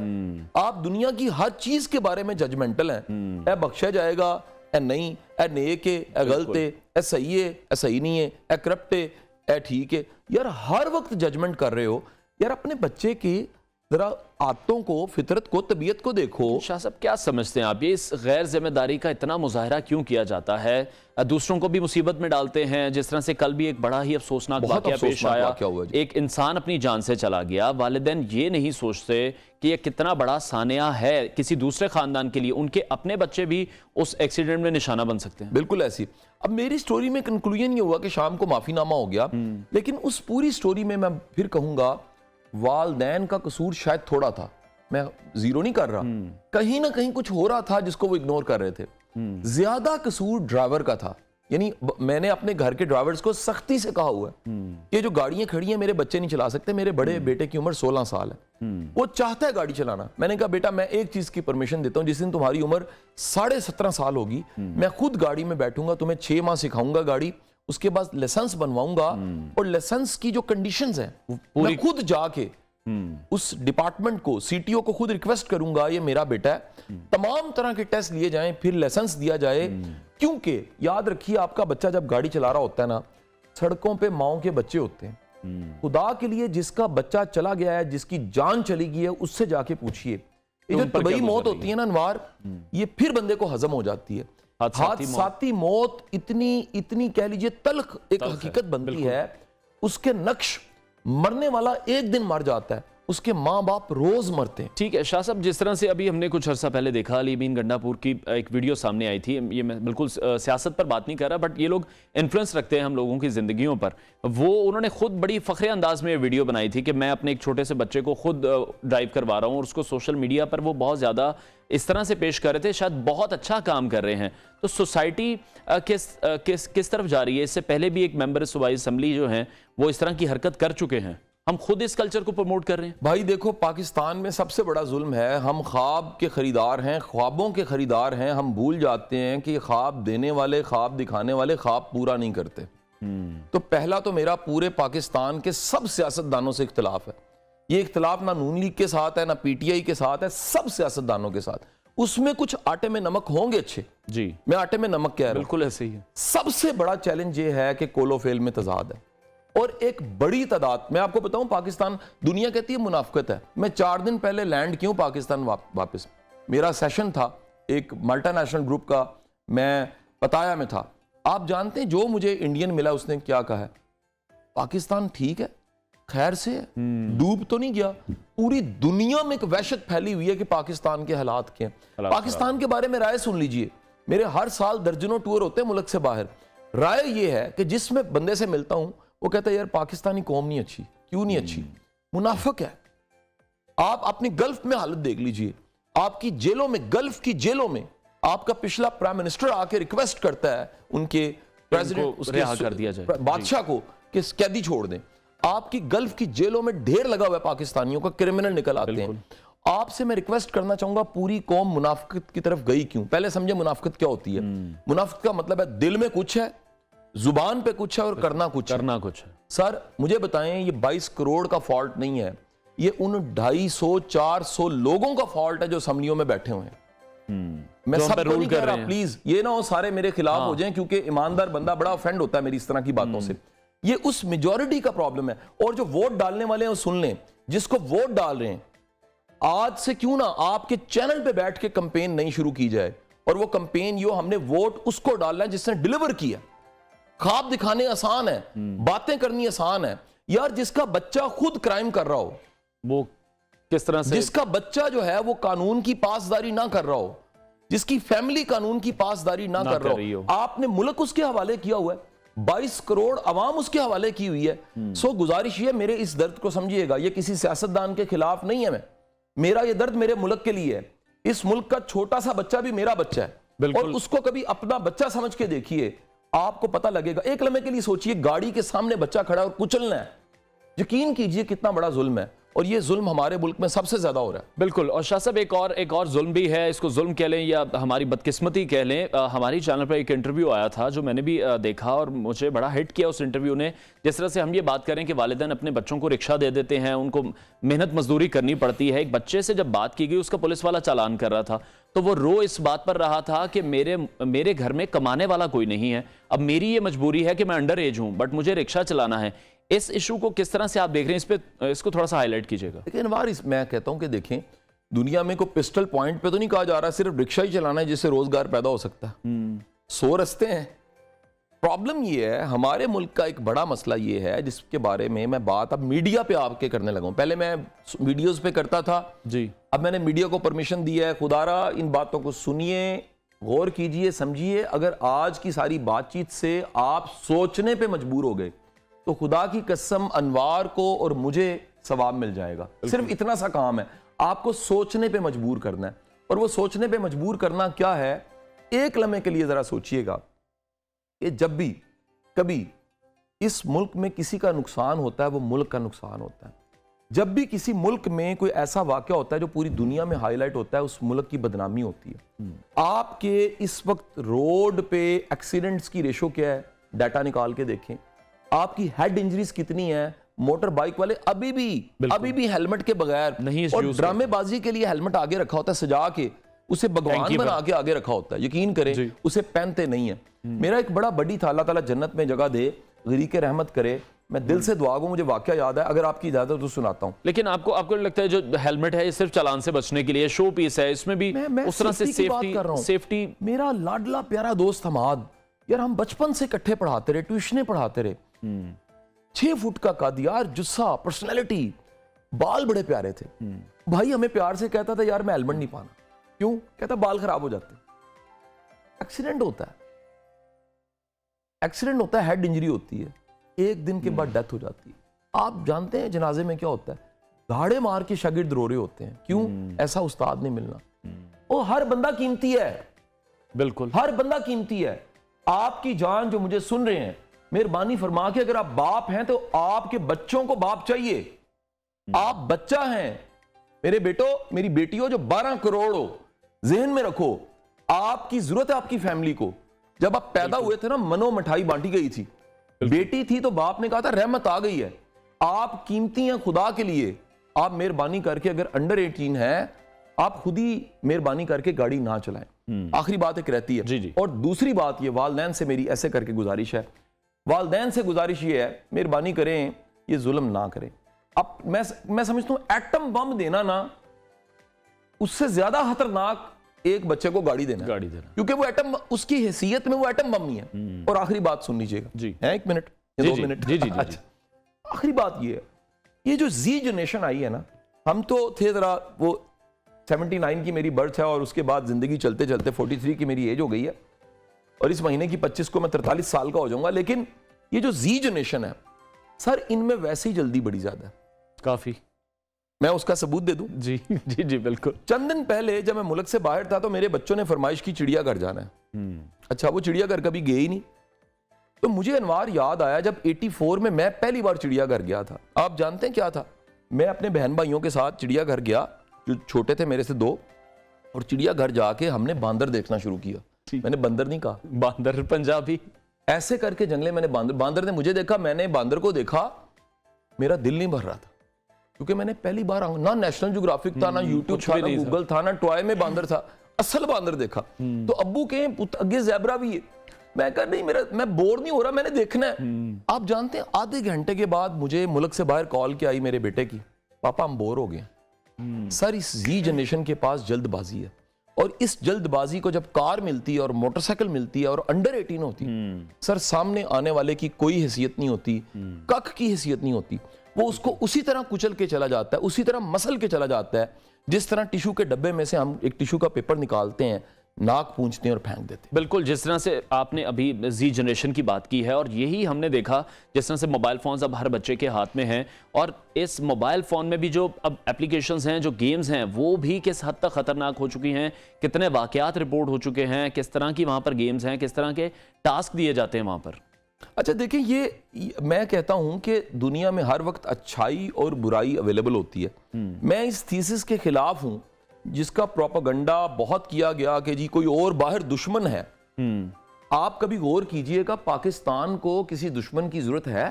Speaker 6: آپ دنیا کی ہر چیز کے بارے میں ججمنٹل ہیں. اے بخشا جائے گا, اے نہیں, اے نیک ہے, اے غلط ہے, اے صحیح ہے, اے صحیح نہیں ہے, اے کرپٹ ہے, اے ٹھیک ہے. یار ہر وقت ججمنٹ کر رہے ہو یار. اپنے بچے کی ذرا عادتوں کو, فطرت کو, طبیعت کو دیکھو.
Speaker 2: شاہ صاحب کیا سمجھتے ہیں آپ, یہ اس غیر ذمہ داری کا اتنا مظاہرہ کیوں کیا جاتا ہے؟ دوسروں کو بھی مصیبت میں ڈالتے ہیں, جس طرح سے کل بھی ایک بڑا ہی افسوسناک واقعہ پیش آیا, ایک انسان اپنی جان سے چلا گیا. والدین یہ نہیں سوچتے کہ یہ کتنا بڑا سانحہ ہے کسی دوسرے خاندان کے لیے, ان کے اپنے بچے بھی اس ایکسیڈنٹ میں نشانہ بن سکتے ہیں.
Speaker 6: بالکل ایسی. اب میری سٹوری میں کنکلوژن یہ ہوا کہ شام کو معافی نامہ ہو گیا, لیکن اس پوری سٹوری میں پھر کہوں گا والدین کا قصور شاید تھوڑا تھا. میں زیرو نہیں کر رہا, کہیں نہ کہیں کچھ ہو رہا تھا جس کو وہ اگنور کر رہے تھے. زیادہ قصور ڈرائیور کا تھا, یعنی میں نے اپنے گھر کے ڈرائیورز کو سختی سے کہا ہوا ہے کہ جو گاڑیاں کھڑی ہیں میرے بچے نہیں چلا سکتے. میرے بڑے بیٹے کی عمر 16 سال ہے, وہ چاہتا ہے گاڑی چلانا. میں نے کہا بیٹا میں ایک چیز کی پرمیشن دیتا ہوں, جس دن تمہاری عمر 17.5 سال ہوگی میں خود گاڑی میں بیٹھوں گا, تمہیں 6 ماہ سکھاؤں گا گاڑی, اس کے بعد لائسنس بنواؤں گا, اور لائسنس کی جو کنڈیشنز ہیں میں خود جا کے اس ڈپارٹمنٹ کو, سی ٹی او کو خود ریکویسٹ کروں گا, یہ میرا بیٹا ہے, تمام طرح کے ٹیسٹ لیے جائیں, پھر لائسنس دیا جائے. کیونکہ یاد رکھیے آپ کا بچہ جب گاڑی چلا رہا ہوتا ہے نا, سڑکوں پہ ماؤں کے بچے ہوتے ہیں. خدا کے لیے جس کا بچہ چلا گیا ہے, جس کی جان چلی گئی ہے, اس سے جا کے پوچھئے. یہ جو طبعی موت ہوتی ہے نا انوار, یہ پھر بندے کو ہضم ہو جاتی ہے. حادثاتی موت اتنی کہہ لیجئے تلخ ایک حقیقت بنتی ہے, اس کے نقش مرنے والا ایک دن مر جاتا ہے, اس کے ماں باپ روز مرتے ہیں.
Speaker 2: ٹھیک ہے شاہ صاحب, جس طرح سے ابھی ہم نے کچھ عرصہ پہلے دیکھا, علی امین گنڈا پور کی ایک ویڈیو سامنے آئی تھی, یہ میں بالکل سیاست پر بات نہیں کر رہا, بٹ یہ لوگ انفلوئنس رکھتے ہیں ہم لوگوں کی زندگیوں پر. انہوں نے خود بڑی فخر انداز میں یہ ویڈیو بنائی تھی کہ میں اپنے ایک چھوٹے سے بچے کو خود ڈرائیو کروا رہا ہوں, اور اس کو سوشل میڈیا پر وہ بہت زیادہ اس طرح سے پیش کر رہے تھے, شاید بہت اچھا کام کر رہے ہیں. تو سوسائٹی کس طرف جا رہی ہے؟ اس سے پہلے بھی ایک ممبر صوبائی اسمبلی جو ہیں وہ اس طرح کی حرکت کر چکے ہیں, ہم خود اس کلچر کو پروموٹ کر رہے ہیں.
Speaker 6: بھائی دیکھو, پاکستان میں سب سے بڑا ظلم ہے, ہم خواب کے خریدار ہیں, خوابوں کے خریدار ہیں. ہم بھول جاتے ہیں کہ خواب دینے والے, خواب دکھانے والے خواب پورا نہیں کرتے. تو پہلا تو میرا پورے پاکستان کے سب سیاستدانوں سے اختلاف ہے. یہ اختلاف نہ نون لیگ کے ساتھ ہے, نہ پی ٹی آئی کے ساتھ ہے, سب سیاستدانوں کے ساتھ. اس میں کچھ آٹے میں نمک ہوں گے اچھے,
Speaker 2: جی
Speaker 6: میں آٹے میں نمک کہہ رہا ہوں,
Speaker 2: بالکل ایسے ہی ہے.
Speaker 6: سب سے بڑا چیلنج یہ ہے کہ کولو فیل میں تضاد ہے, اور ایک بڑی تعداد. میں آپ کو بتاؤں, پاکستان, دنیا کہتی ہے منافقت ہے. میں 4 دن پہلے لینڈ کیوں پاکستان واپس, میرا سیشن تھا ایک ملٹا نیشنل گروپ کا, میں پتایا میں تھا. آپ جانتے ہیں جو مجھے انڈین ملا اس نے کیا کہا ہے, پاکستان ٹھیک ہے, خیر سے ہے, ڈوب تو نہیں گیا. پوری دنیا میں ایک وحشت پھیلی ہوئی ہے کہ پاکستان کے حالات کیا ہیں. پاکستان کے بارے میں رائے سن لیجئے, میرے ہر سال درجنوں ٹور ہوتے ہیں ملک سے باہر. رائے یہ ہے کہ جس میں بندے سے ملتا ہوں وہ کہتا ہے یار پاکستانی قوم نہیں اچھی. کیوں نہیں اچھی؟ منافق ہے. آپ اپنی گلف میں حالت دیکھ لیجئے, آپ کی جیلوں میں, گلف کی جیلوں میں آپ کا پچھلا پرائم منسٹر آ کے ریکویسٹ کرتا ہے ان کے پریزیڈنٹ بادشاہ کو کہ قیدی چھوڑ دیں. آپ کی گلف کی جیلوں میں ڈھیر لگا ہوا ہے پاکستانیوں کا, کرمنل نکل آتے ہیں. آپ سے میں ریکویسٹ کرنا چاہوں گا, پوری قوم منافقت کی طرف گئی کیوں؟ پہلے سمجھے منافقت کیا ہوتی ہے. منافقت کا مطلب ہے دل میں کچھ ہے, زبان پہ کچھ ہے, اور کرنا کچھ ہے. سر مجھے بتائیں, یہ 22 کروڑ کا فالٹ نہیں ہے, یہ ان 250-400 لوگوں کا فالٹ ہے جو اسمبلیوں میں بیٹھے ہوئے ہیں. میں سب کو نہیں کہہ رہا, پلیز یہ نہ ہو سارے میرے خلاف ہو جائیں, کیونکہ ایماندار بندہ بڑا افینڈ ہوتا ہے میری اس طرح کی باتوں سے. یہ اس میجورٹی کا پرابلم ہے. اور جو ووٹ ڈالنے والے ہیں وہ سن لیں, جس کو ووٹ ڈال رہے ہیں, آج سے کیوں نہ آپ کے چینل پہ بیٹھ کے کمپین نہیں شروع کی جائے, اور وہ کمپین یہ ہم نے ووٹ اس کو ڈالنا ہے جس نے ڈیلیور کیا. خواب دکھانے آسان ہے, باتیں کرنی آسان ہے. یار جس کا بچہ خود کرائم کر رہا ہو,
Speaker 2: وہ کس طرح سے,
Speaker 6: جس کا بچہ جو ہے وہ قانون کی پاسداری نہ کر رہا ہو, جس کی فیملی قانون کی پاسداری نہ کر رہا ہو, آپ نے ملک اس کے حوالے کیا ہوا ہے, 22 کروڑ عوام اس کے حوالے کی ہوئی ہے. سو گزارش یہ, میرے اس درد کو سمجھیے گا, یہ کسی سیاستدان کے خلاف نہیں ہے, میرا یہ درد میرے ملک کے لیے ہے. اس ملک کا چھوٹا سا بچہ بھی میرا بچہ ہے, اور اس کو کبھی اپنا بچہ سمجھ کے دیکھیے, آپ کو پتہ لگے گا. ایک لمحے کے لیے سوچئے, گاڑی کے سامنے بچہ کھڑا ہے اور کچلنا ہے, یقین کیجئے کتنا بڑا ظلم ہے. اور یہ ظلم ہمارے ملک میں سب سے زیادہ ہو رہا ہے.
Speaker 2: بالکل. اور شاہ صاحب ایک اور ظلم بھی ہے, اس کو ظلم کہہ لیں یا ہماری بدقسمتی کہہ لیں. ہماری چینل پر ایک انٹرویو آیا تھا جو میں نے بھی دیکھا, اور مجھے بڑا ہٹ کیا اس انٹرویو نے. جس طرح سے ہم یہ بات کریں کہ والدین اپنے بچوں کو رکشہ دے دیتے ہیں, ان کو محنت مزدوری کرنی پڑتی ہے. ایک بچے سے جب بات کی گئی, اس کا پولیس والا چالان کر رہا تھا, تو وہ رو اس بات پر رہا تھا کہ میرے گھر میں کمانے والا کوئی نہیں ہے, اب میری یہ مجبوری ہے کہ میں انڈر ایج ہوں, بٹ مجھے رکشہ چلانا ہے. اس ایشو کو کس طرح سے آپ دیکھ رہے ہیں, اس کو تھوڑا سا ہائی لائٹ کیجئے گا.
Speaker 6: لیکن میں کہتا ہوں کہ دیکھیں, دنیا میں کوئی پسٹل پوائنٹ پہ تو نہیں کہا جا رہا صرف رکشہ ہی چلانا ہے جس سے روزگار پیدا ہو سکتا ہے. 100 رستے ہیں. پرابلم یہ ہے, ہمارے ملک کا ایک بڑا مسئلہ یہ ہے جس کے بارے میں بات اب میڈیا پہ آپ کے کرنے لگا ہوں. پہلے میں ویڈیوز پہ کرتا تھا,
Speaker 2: جی,
Speaker 6: اب میں نے میڈیا کو پرمیشن دی ہے. خدا را ان باتوں کو سنیے, غور کیجئے, سمجھیے. اگر آج کی ساری بات چیت سے آپ سوچنے پہ مجبور ہو گئے تو خدا کی قسم انوار کو اور مجھے ثواب مل جائے گا. صرف اتنا سا کام ہے, آپ کو سوچنے پہ مجبور کرنا ہے. اور وہ سوچنے پہ مجبور کرنا کیا ہے, ایک لمحے کے لیے ذرا سوچئے گا. کہ جب بھی کبھی اس ملک میں کسی کا نقصان ہوتا ہے وہ ملک کا نقصان ہوتا ہے. جب بھی کسی ملک میں کوئی ایسا واقعہ ہوتا ہے جو پوری دنیا میں ہائی لائٹ ہوتا ہے اس ملک کی بدنامی ہوتی ہے. آپ کے اس وقت روڈ پہ ایکسیڈنٹس کی ریشو کیا ہے, ڈیٹا نکال کے دیکھیں. آپ کی ہیڈ انجریز کتنی ہیں. موٹر بائک والے ابھی بھی ہیلمٹ کے بغیر
Speaker 2: نہیں,
Speaker 6: اور ڈرامے بازی کے لیے ہیلمٹ آگے رکھا ہوتا ہے سجا کے, اسے بھگوان بنا کے آگے رکھا ہوتا ہے. یقین کریں اسے پہنتے نہیں ہیں. میرا ایک بڑا بڑی تھا, اللہ تعالیٰ جنت میں جگہ دے, غریق رحمت کرے. میں دل سے دعا گو, مجھے واقعہ یاد ہے, اگر آپ کی اجازت تو سناتا ہوں.
Speaker 2: لیکن آپ کو لگتا ہے جو ہیلمٹ ہے یہ صرف چلان سے بچنے کے لیے شو پیس ہے, اس میں بھی اس طرح سے سیفٹی.
Speaker 6: میرا لاڈلا پیارا دوست حماد, یار ہم بچپن سے اکٹھے پڑھاتے رہے, ٹیوشنیں پڑھاتے رہے. 6 فٹ کا قد, یار جسا, پرسنالٹی, بال بڑے پیارے تھے. بھائی ہمیں پیار سے کہتا تھا یار میں ہیلمٹ نہیں پانا. کیوں؟ کہتا بال خراب ہو جاتے. ایکسیڈنٹ ہوتا ہے, ہیڈ انجری ہوتی ہے, 1 دن کے بعد ڈیتھ ہو جاتی ہے. آپ جانتے ہیں جنازے میں کیا ہوتا ہے, دھاڑے مار کے شاگرد رو رہے ہوتے ہیں. کیوں؟ ایسا استاد نہیں ملنا. وہ ہر بندہ قیمتی ہے,
Speaker 2: بالکل
Speaker 6: ہر بندہ قیمتی ہے. آپ کی جان جو مجھے سن رہے ہیں, مہربانی فرما کے اگر آپ باپ ہیں تو آپ کے بچوں کو باپ چاہیے. آپ بچہ ہیں میرے بیٹو, میری بیٹیوں, جو 12 کروڑ ہو, ذہن میں رکھو آپ کی ضرورت ہے آپ کی فیملی کو. جب آپ پیدا ہوئے تھے نا, منو مٹھائی بانٹی گئی تھی. بیٹی تھی تو باپ نے کہا تھا رحمت آ گئی ہے. آپ قیمتی ہیں خدا کے لیے. آپ مہربانی کر کے اگر انڈر 18 ہے, آپ خود ہی مہربانی کر کے گاڑی نہ چلائیں. آخری بات ایک رہتی ہے. اور دوسری بات یہ, والدین سے میری ایسے کر کے گزارش ہے, والدین سے گزارش یہ ہے, مہربانی کریں یہ ظلم نہ کریں. اب میں سمجھتا ہوں ایٹم بم دینا نا, اس سے زیادہ خطرناک ایک بچے کو گاڑی دینا, کیونکہ وہ ایٹم, اس کی حیثیت میں وہ ایٹم بم نہیں ہے. اور آخری بات سن لیجئے گا, 1 منٹ 2 منٹ. آخری بات یہ ہے, یہ جو زی جنریشن آئی ہے نا, ہم تو تھے ذرا, وہ 79 کی میری برتھ ہے, اور اس کے بعد زندگی چلتے چلتے 43 کی میری ایج ہو گئی ہے, اور اس مہینے کی 25 کو میں 43 سال کا ہو جاؤں گا. لیکن یہ جو زی جنریشن ہے سر, ان میں ویسے ہی جلدی بڑی زیادہ ہے
Speaker 2: کافی.
Speaker 6: میں اس کا ثبوت دے دوں.
Speaker 2: جی بالکل.
Speaker 6: چند دن پہلے جب میں ملک سے باہر تھا تو میرے بچوں نے فرمائش کی چڑیا گھر جانا ہے. اچھا, وہ چڑیا گھر کبھی گئے ہی نہیں, تو مجھے انوار یاد آیا جب 84 میں پہلی بار چڑیا گھر گیا تھا. آپ جانتے ہیں کیا تھا, میں اپنے بہن بھائیوں کے ساتھ چڑیا گھر گیا, جو چھوٹے تھے میرے سے 2, اور چڑیا گھر جا کے ہم نے باندر دیکھنا شروع کیا. میں نے بندر نہیں کہا,
Speaker 2: باندر پنجابی,
Speaker 6: ایسے کر کے جنگلے میں نے باندر نے مجھے دیکھا, میں نے باندر کو دیکھا, میرا دل نہیں بھر رہا تھا, کیونکہ میں نے پہلی بار نہ نیشنل جیوگرافک تھا, نہ یوٹیوب تھا, نہ گوگل تھا, نہ ٹوائے میں باندر تھا, اصل باندر دیکھا. تو ابو کہیں اگے زیبرا بھی ہے. میں کہا نہیں, میں بور نہیں ہو رہا, میں نے دیکھنا ہے. آپ جانتے ہیں آدھے گھنٹے کے بعد مجھے ملک سے باہر کال کیا آئی میرے بیٹے کی, پاپا ہم بور ہو گئے. سر, اس زی جنریشن کے پاس جلد بازی ہے, اور اس جلد بازی کو جب کار ملتی ہے اور موٹر سائیکل ملتی ہے اور انڈر 18 ہوتی, سر سامنے آنے والے کی کوئی حیثیت نہیں ہوتی, کک کی حیثیت نہیں ہوتی. وہ اس کو اسی طرح کچل کے چلا جاتا ہے, اسی طرح مسل کے چلا جاتا ہے, جس طرح ٹیشو کے ڈبے میں سے ہم ایک ٹیشو کا پیپر نکالتے ہیں, ناک پونچھتے ہیں اور پھینک دیتے ہیں.
Speaker 2: بالکل, جس طرح سے آپ نے ابھی زی جنریشن کی بات کی ہے, اور یہی ہم نے دیکھا جس طرح سے موبائل فونز اب ہر بچے کے ہاتھ میں ہیں, اور اس موبائل فون میں بھی جو اب اپلیکیشنز ہیں, جو گیمز ہیں, وہ بھی کس حد تک خطرناک ہو چکی ہیں, کتنے واقعات رپورٹ ہو چکے ہیں, کس طرح کی وہاں پر گیمز ہیں, کس طرح کے ٹاسک دیے جاتے ہیں وہاں پر.
Speaker 6: اچھا دیکھیں, یہ میں کہتا ہوں کہ دنیا میں ہر وقت اچھائی اور برائی اویلیبل ہوتی ہے. میں اس تھیسس کے خلاف ہوں جس کا پروپیگنڈا بہت کیا گیا کہ جی کوئی اور باہر دشمن ہے. آپ کبھی غور کیجئے گا, پاکستان کو کسی دشمن کی ضرورت ہے؟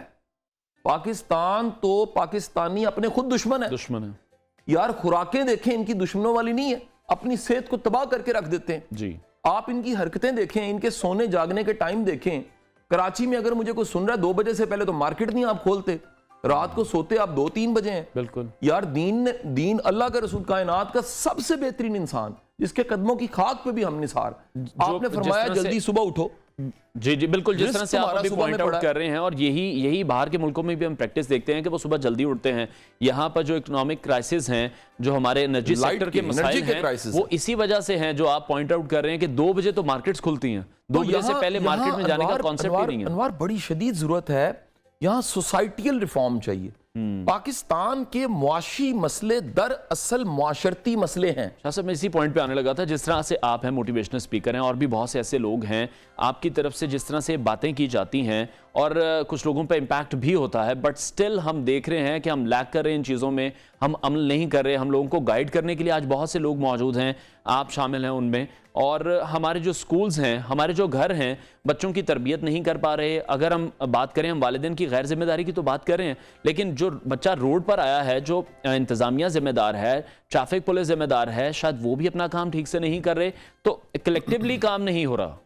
Speaker 6: پاکستان تو پاکستانی اپنے خود دشمن ہے. یار خوراکیں دیکھیں, ان کی دشمنوں والی نہیں ہے, اپنی صحت کو تباہ کر کے رکھ دیتے ہیں. آپ ان کی حرکتیں دیکھیں, ان کے سونے جاگنے کے ٹائم دیکھیں. کراچی میں اگر مجھے کوئی سن رہا ہے 2 بجے سے پہلے تو مارکیٹ نہیں آپ کھولتے, رات کو سوتے آپ 2-3 بجے ہیں.
Speaker 2: بالکل
Speaker 6: یار, دین اللہ کا رسول, کائنات کا سب سے بہترین انسان, جس کے قدموں کی خاک پہ بھی ہم نثار. آپ نے فرمایا جلدی صبح اٹھو.
Speaker 2: جی بالکل, جس طرح سے آپ ابھی پوائنٹ آؤٹ کر رہے ہیں, اور یہی باہر کے ملکوں میں بھی ہم پریکٹس دیکھتے ہیں کہ وہ صبح جلدی اٹھتے ہیں. یہاں پر جو اکنامک کرائسس ہیں, جو ہمارے انرجی سیکٹر کے مسائل ہیں, وہ اسی وجہ سے ہیں جو آپ پوائنٹ آؤٹ کر رہے ہیں کہ 2 بجے تو مارکیٹس کھلتی ہیں. 2 بجے سے پہلے مارکیٹ میں جانے کا کانسیپٹ ہی نہیں ہے.
Speaker 6: انوار, بڑی شدید ضرورت ہے یہاں, سوسائٹیل ریفارم چاہیے. پاکستان کے معاشی مسئلے در اصل معاشرتی مسئلے ہیں.
Speaker 2: شاہ صاحب میں اسی پوائنٹ پہ آنے لگا تھا. جس طرح سے آپ ہیں موٹیویشنل اسپیکر ہیں اور بھی بہت سے ایسے لوگ ہیں آپ کی طرف سے جس طرح سے باتیں کی جاتی ہیں اور کچھ لوگوں پہ امپیکٹ بھی ہوتا ہے, بٹ سٹل ہم دیکھ رہے ہیں کہ ہم لیک کر رہے ہیں ان چیزوں میں, ہم عمل نہیں کر رہے. ہم لوگوں کو گائیڈ کرنے کے لیے آج بہت سے لوگ موجود ہیں, آپ شامل ہیں ان میں, اور ہمارے جو سکولز ہیں, ہمارے جو گھر ہیں, بچوں کی تربیت نہیں کر پا رہے. اگر ہم بات کریں ہم والدین کی غیر ذمہ داری کی تو بات کر رہے ہیں, لیکن جو بچہ روڈ پر آیا ہے, جو انتظامیہ ذمہ دار ہے, ٹریفک پولیس ذمہ دار ہے, شاید وہ بھی اپنا کام ٹھیک سے نہیں کر رہے. تو کلیکٹیولی کام نہیں ہو رہا.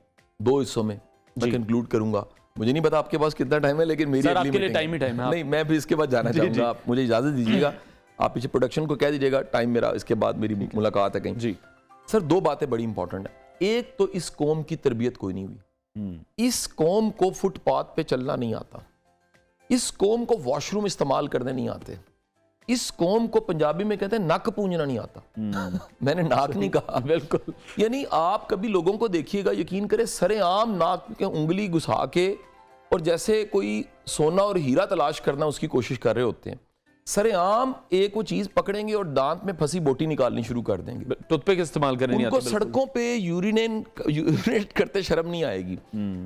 Speaker 6: 2 حصوں میں میں کنکلوڈ کروں گا. مجھے نہیں پتا آپ کے پاس کتنا ٹائم ہے, لیکن میری
Speaker 2: سر آپ کے لیے ٹائم ہی ٹائم ہے.
Speaker 6: نہیں, میں بھی اس کے بعد جانا چاہوں گا. آپ مجھے اجازت دیجیے گا, آپ پیچھے پروڈکشن کو کہہ دیجیے گا ٹائم میرا اس کے بعد میری ملاقات ہے کہیں.
Speaker 2: جی
Speaker 6: سر 2 باتیں بڑی امپورٹنٹ ہیں. ایک تو اس قوم کی تربیت کوئی نہیں ہوئی. اس قوم کو فٹ پاتھ پہ چلنا نہیں آتا. اس قوم کو واش روم استعمال کرنے نہیں آتے. اس قوم کو پنجابی میں کہتے ہیں نک پونجنا نہیں آتا. میں نے ناک نہیں کہا.
Speaker 2: بالکل.
Speaker 6: یعنی آپ کبھی لوگوں کو دیکھیے گا, یقین کرے سرے عام ناک کے انگلی گھسا کے اور جیسے کوئی سونا اور ہیرا تلاش کرنا اس کی کوشش کر رہے ہوتے ہیں. سرے عام ایک وہ چیز پکڑیں گے اور دانت میں پھنسی بوٹی نکالنی شروع کر دیں گے.
Speaker 2: ٹوتھ پک استعمال کرنے نہیں
Speaker 6: ان کو
Speaker 2: آتے.
Speaker 6: سڑکوں پہ یورینیٹ کرتے شرم نہیں آئے گی.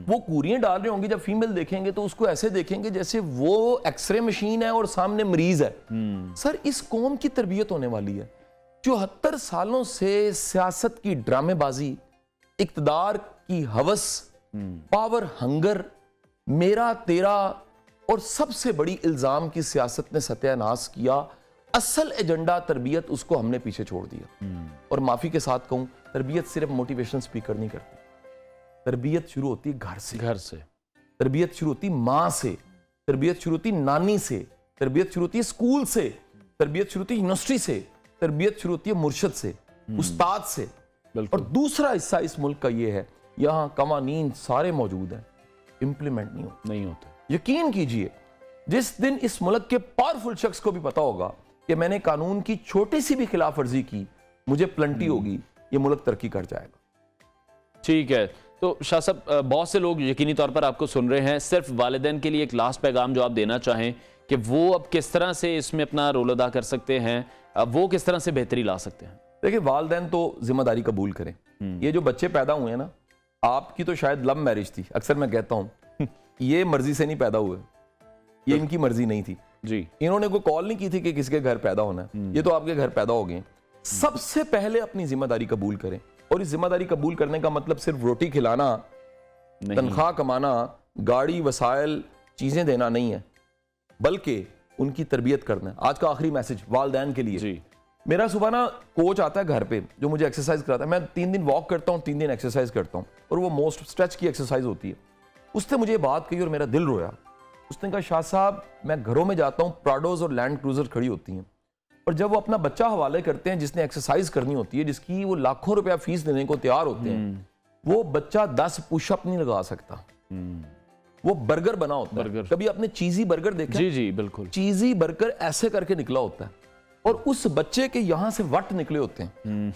Speaker 6: وہ کوریاں ڈال رہے ہوں گے, جب فیمیل دیکھیں گے تو اس کو ایسے دیکھیں گے جیسے وہ ایکس رے مشین ہے اور سامنے مریض ہے. سر اس قوم کی تربیت ہونے والی ہے. 74 سالوں سے سیاست کی ڈرامے بازی, اقتدار کی ہوس, پاور ہنگر, میرا تیرا, اور سب سے بڑی الزام کی سیاست نے ستیہ ناش کیا. اصل ایجنڈا تربیت, اس کو ہم نے پیچھے چھوڑ دیا. اور معافی کے ساتھ کہوں, تربیت صرف موٹیویشن سپیکر نہیں کرتی. تربیت شروع ہوتی گھر سے. تربیت شروع ہوتی ماں سے, تربیت شروع ہوتی نانی سے, تربیت شروع ہوتی اسکول سے, تربیت شروع ہوتی یونیورسٹی سے, تربیت شروع ہوتی ہے مرشد سے, استاد سے. اور دوسرا حصہ اس ملک کا یہ ہے, یہاں قوانین سارے موجود ہیں, امپلیمنٹ نہیں ہوتے. یقین کیجئے جس دن اس ملک کے پاورفل شخص کو بھی پتا ہوگا کہ میں نے قانون کی چھوٹی سی بھی خلاف ورزی کی, مجھے پلنٹی ہوگی, یہ ملک ترقی کر جائے گا.
Speaker 2: ٹھیک ہے. تو شاہ صاحب بہت سے لوگ یقینی طور پر آپ کو سن رہے ہیں. صرف والدین کے لیے ایک لاسٹ پیغام جو آپ دینا چاہیں کہ وہ اب کس طرح سے اس میں اپنا رول ادا کر سکتے ہیں, وہ کس طرح سے بہتری لا سکتے ہیں.
Speaker 6: دیکھیں, والدین تو ذمہ داری قبول کریں. یہ جو بچے پیدا ہوئے ہیں نا, آپ کی تو شاید لو میرج تھی. اکثر میں کہتا ہوں یہ مرضی سے نہیں پیدا ہوئے, یہ ان کی مرضی نہیں تھی.
Speaker 2: جی,
Speaker 6: انہوں نے کوئی کال نہیں کی تھی کہ کس کے گھر پیدا ہونا ہے, یہ تو آپ کے گھر پیدا ہو گئے. سب سے پہلے اپنی ذمہ داری قبول کریں. اور اس ذمہ داری قبول کرنے کا مطلب صرف روٹی کھلانا, تنخواہ کمانا, گاڑی, وسائل, چیزیں دینا نہیں ہے, بلکہ ان کی تربیت کرنا ہے. آج کا آخری میسج والدین کے لیے. میرا صبح نا کوچ آتا ہے گھر پہ جو مجھے ایکسرسائز کراتا ہے. میں 3 دن واک کرتا ہوں, 3 دن ایکسرسائز کرتا ہوں, اور وہ موسٹ اسٹریچ کی ایکسرسائز ہوتی ہے. اس نے مجھے بات کہی اور میرا دل رویا. اس نے کہا, شاہ صاحب میں گھروں میں جاتا ہوں, پراڈوز اور لینڈ کروزر کھڑی ہوتی ہیں, اور جب وہ اپنا بچہ حوالے کرتے ہیں جس نے ایکسرسائز کرنی ہوتی ہے, جس کی وہ لاکھوں روپیہ فیس دینے کو تیار ہوتے ہیں, وہ بچہ 10 پش اپ نہیں لگا سکتا. وہ برگر بنا ہوتا ہے. کبھی آپ نے چیزی برگر دیکھا؟
Speaker 2: جی جی بالکل.
Speaker 6: چیزی برگر ایسے کر کے نکلا ہوتا ہے, اور اس بچے کے یہاں سے وٹ نکلے ہوتے ہیں.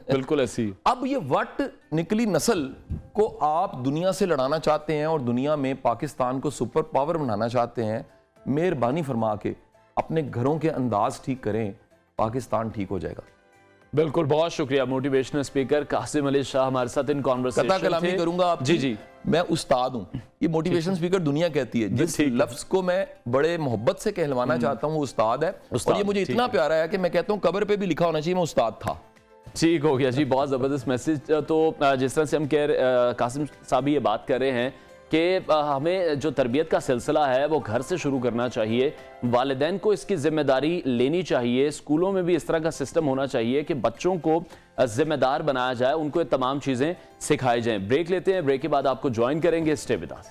Speaker 2: بالکل ایسی.
Speaker 6: اب یہ وٹ نکلی نسل کو آپ دنیا سے لڑانا چاہتے ہیں اور دنیا میں پاکستان کو سپر پاور بنانا چاہتے ہیں. مہربانی فرما کے اپنے گھروں کے انداز ٹھیک کریں, پاکستان ٹھیک ہو جائے گا.
Speaker 2: بالکل, بہت شکریہ. موٹیویشنل اسپیکر قاسم علی شاہ ہمارے ساتھ ان کانورسیشن
Speaker 6: قطع کلامی کروں گا آپ.
Speaker 2: جی,
Speaker 6: میں استاد ہوں. یہ موٹیویشن اسپیکر دنیا کہتی ہے, جس لفظ کو میں بڑے محبت سے کہلوانا چاہتا ہوں وہ استاد ہے. اور یہ مجھے اتنا پیارا ہے کہ میں کہتا ہوں قبر پہ بھی لکھا ہونا چاہیے میں استاد تھا.
Speaker 2: ٹھیک ہو گیا جی, بہت زبردست میسج. تو جس طرح سے ہم قاسم صاحب یہ بات کر رہے ہیں کہ ہمیں جو تربیت کا سلسلہ ہے وہ گھر سے شروع کرنا چاہیے. والدین کو اس کی ذمہ داری لینی چاہیے. اسکولوں میں بھی اس طرح کا سسٹم ہونا چاہیے کہ بچوں کو ذمہ دار بنایا جائے, ان کو یہ تمام چیزیں سکھائی جائیں. بریک لیتے ہیں, بریک کے بعد آپ کو جوائن کریں گے. اسٹے ود اس.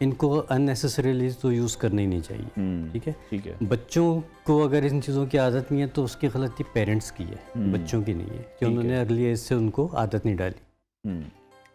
Speaker 7: ان کو اننیسیسریلی تو یوز کرنا ہی نہیں چاہیے. ٹھیک ہے.
Speaker 2: ٹھیک ہے.
Speaker 7: بچوں کو اگر ان چیزوں کی عادت نہیں ہے تو اس کی غلطی پیرنٹس کی ہے, بچوں کی نہیں ہے کہ انہوں نے ارلی ایج سے ان کو عادت نہیں ڈالی.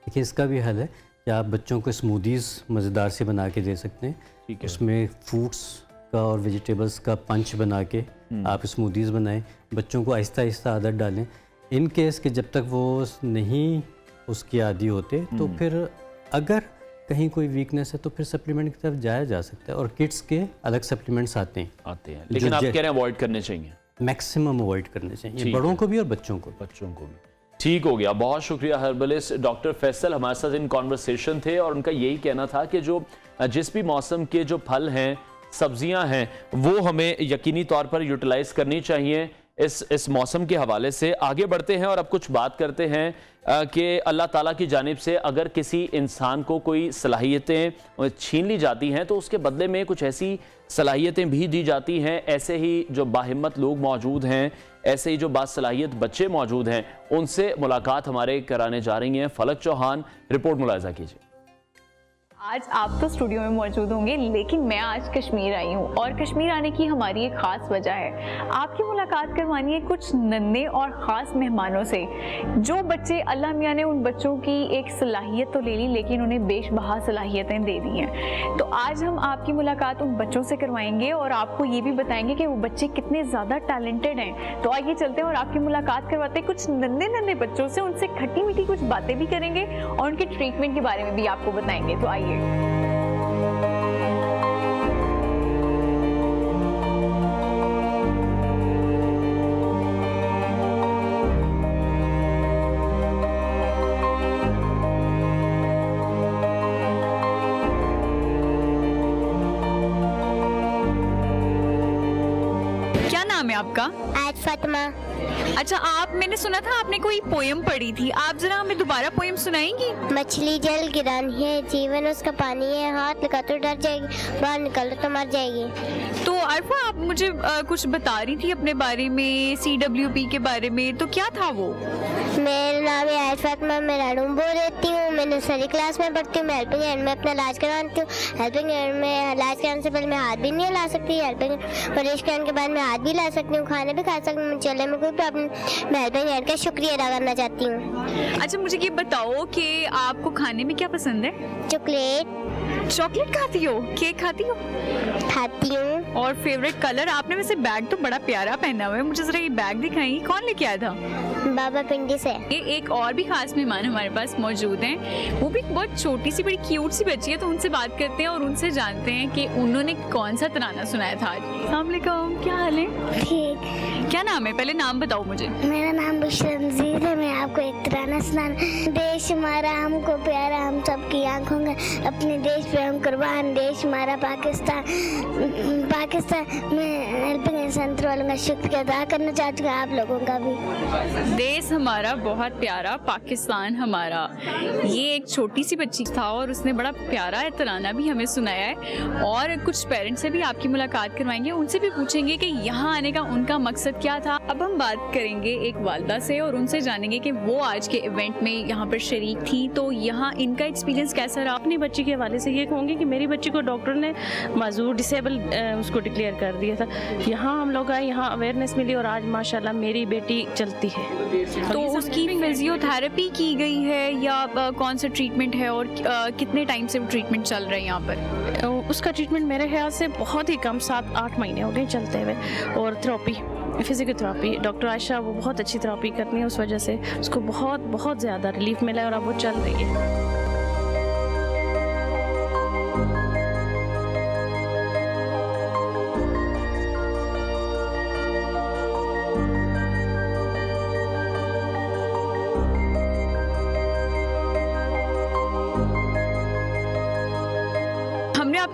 Speaker 7: دیکھیے اس کا بھی حل ہے کہ آپ بچوں کو اسمودیز مزیدار سے بنا کے دے سکتے ہیں. اس میں فروٹس کا اور ویجیٹیبلس کا پنچ بنا کے آپ اسمودیز بنائیں, بچوں کو آہستہ آہستہ عادت ڈالیں. ان کیس کہ جب تک وہ نہیں اس کی عادی ہوتے تو پھر اگر کہیں کوئی ویکنس ہے تو پھر سپلیمنٹ کی طرف جایا جا سکتا ہے, اور کڈس کے الگ سپلیمنٹس آتے ہیں
Speaker 2: لیکن آپ کہہ رہے ہیں اوائڈ کرنے چاہیے,
Speaker 7: میکسیمم اوائڈ کرنے چاہیے, بڑوں کو بھی اور بچوں کو
Speaker 2: بھی. ٹھیک ہو گیا, بہت شکریہ ہربلسٹ ڈاکٹر فیصل ہمارے ساتھ ان کانورسیشن تھے, اور ان کا یہی کہنا تھا کہ جو جس بھی موسم کے جو پھل ہیں سبزیاں ہیں وہ ہمیں یقینی طور پر یوٹیلائز کرنی چاہیے. اس موسم کے حوالے سے آگے بڑھتے ہیں اور اب کچھ بات کرتے ہیں کہ اللہ تعالیٰ کی جانب سے اگر کسی انسان کو کوئی صلاحیتیں چھین لی جاتی ہیں تو اس کے بدلے میں کچھ ایسی صلاحیتیں بھی دی جاتی ہیں. ایسے ہی جو باہمت لوگ موجود ہیں, ایسے ہی جو باصلاحیت بچے موجود ہیں, ان سے ملاقات ہمارے کرانے جا رہی ہیں فلک چوہان. رپورٹ ملاحظہ کیجیے.
Speaker 8: آج آپ تو اسٹوڈیو میں موجود ہوں گے, لیکن میں آج کشمیر آئی ہوں, اور کشمیر آنے کی ہماری ایک خاص وجہ ہے. آپ کی ملاقات کروانی ہے کچھ ننھے اور خاص مہمانوں سے, جو بچے اللہ میاں نے ان بچوں کی ایک صلاحیت تو لے لی لیکن انہیں بیش بہا صلاحیتیں دے دی ہیں. تو آج ہم آپ کی ملاقات ان بچوں سے کروائیں گے اور آپ کو یہ بھی بتائیں گے کہ وہ بچے کتنے زیادہ ٹیلنٹڈ ہیں. تو آئیے چلتے ہیں اور آپ کی ملاقات کرواتے ہیں کچھ ننھے بچوں سے, ان سے کھٹی میٹھی کچھ باتیں بھی کریں گے اور ان کے ٹریٹمنٹ کے بارے میں بھی آپ کو بتائیں گے. تو آئیے. کیا نام ہے آپ کا؟
Speaker 9: آج فاطمہ.
Speaker 8: اچھا, میں نے سنا تھا آپ نے کوئی پوئم پڑھی تھی, آپ ذرا ہمیں دوبارہ پوئم سنائیں گی؟
Speaker 9: مچھلی جل گرانی ہے, جیون اس کا پانی ہے, ہاتھ لگا تو ڈر جائے گی, باہر نکل تو مر جائے گی.
Speaker 8: تو عرفہ آپ مجھے کچھ بتا رہی تھی اپنے بارے میں, CWP کے بارے میں, تو کیا تھا وہ؟
Speaker 9: میرا نام ہے آج فاطمہ, میں راڈومبو رہتی ہوں, میں نرسری کلاس میں پڑھتی ہوں. میں ہیلپنگ ہینڈ میں اپنا علاج کرواتی ہوں. ہیلپنگ ہینڈ میں علاج کرانے سے پہلے میں ہاتھ بھی نہیں ہلا سکتی, ہیلپنگ ورزش کرنے کے بعد میں ہاتھ بھی لا سکتی ہوں, کھانا بھی کھا سکتی ہوں, چلنے میں کوئی پرابلم. میں ہیلپنگ ہینڈ کا شکریہ ادا کرنا چاہتی ہوں.
Speaker 8: اچھا, مجھے یہ بتاؤ کہ آپ کو کھانے میں کیا پسند ہے؟
Speaker 9: چاکلیٹ
Speaker 8: کھاتی ہو, کیک کھاتی ہو؟
Speaker 9: کھاتی ہوں.
Speaker 8: اور فیوریٹ کلر؟ آپ نے ویسے بیگ تو بڑا پیارا پہنا ہوا ہے, مجھے ذرا یہ بیگ دکھائیں, کون لے کے آیا تھا؟
Speaker 9: بابا پنڈی سے.
Speaker 8: ایک اور بھی خاص مہمان ہمارے پاس موجود ہیں, وہ بھی بہت چھوٹی سی بڑی کیوٹ سی بچی ہے, تو ان سے بات کرتے ہیں اور ان سے جانتے ہیں کہ انہوں نے کون سا ترانہ سنایا تھا آج. السلام علیکم, کیا حال ہے؟
Speaker 9: ٹھیک.
Speaker 8: کیا نام ہے؟ پہلے نام بتاؤ مجھے.
Speaker 9: میرا نام بشرنزیر ہے, میں آپ کو ایک ترانہ سنانا. دیش ہمارا ہم کو پیارا, ہم سب کی آنکھوں کا, اپنے دیش پہ ہم قربان, دیش ہمارا پاکستان. میں ہیلپنگ سینٹر والوں کا شکریہ ادا کرنا چاہتی ہوں, آپ لوگوں کا بھی.
Speaker 8: دیش ہمارا بہت پیارا, پاکستان ہمارا, یہ ایک چھوٹی سی بچی تھا اور اس نے بڑا پیارا ترانہ بھی ہمیں سنایا ہے. اور کچھ پیرنٹس سے بھی آپ کی ملاقات کروائیں گے, ان سے بھی پوچھیں گے کہ یہاں آنے کا ان کا مقصد کیا تھا. اب ہم بات کریں گے ایک والدہ سے اور ان سے جانیں گے کہ وہ آج کے ایونٹ میں یہاں پر شریک تھی, تو یہاں ان کا ایکسپیرینس کیسا رہا.
Speaker 10: اپنی بچی کے حوالے سے یہ کہوں گی کہ میری بچی کو ڈاکٹر نے معذور ڈسیبل اس کو ڈکلیئر کر دیا تھا. یہاں ہم لوگ آئے, یہاں اویئرنیس ملی اور آج ماشاءاللہ میری بیٹی چلتی ہے.
Speaker 8: تو اس کی فزیو تھراپی کی گئی ہے یا کون سا ٹریٹمنٹ ہے, اور کتنے ٹائم سے وہ ٹریٹمنٹ چل رہا ہے یہاں پر؟
Speaker 10: اس کا ٹریٹمنٹ میرے خیال سے بہت ہی کم 7-8 مہینے ہو گئے چلتے ہوئے. اور تھراپی, فزیکل تھراپی, ڈاکٹر عائشہ وہ بہت اچھی تھراپی کرتی ہیں, اس وجہ سے اس کو بہت زیادہ ریلیف ملا ہے اور اب وہ چل رہی ہے.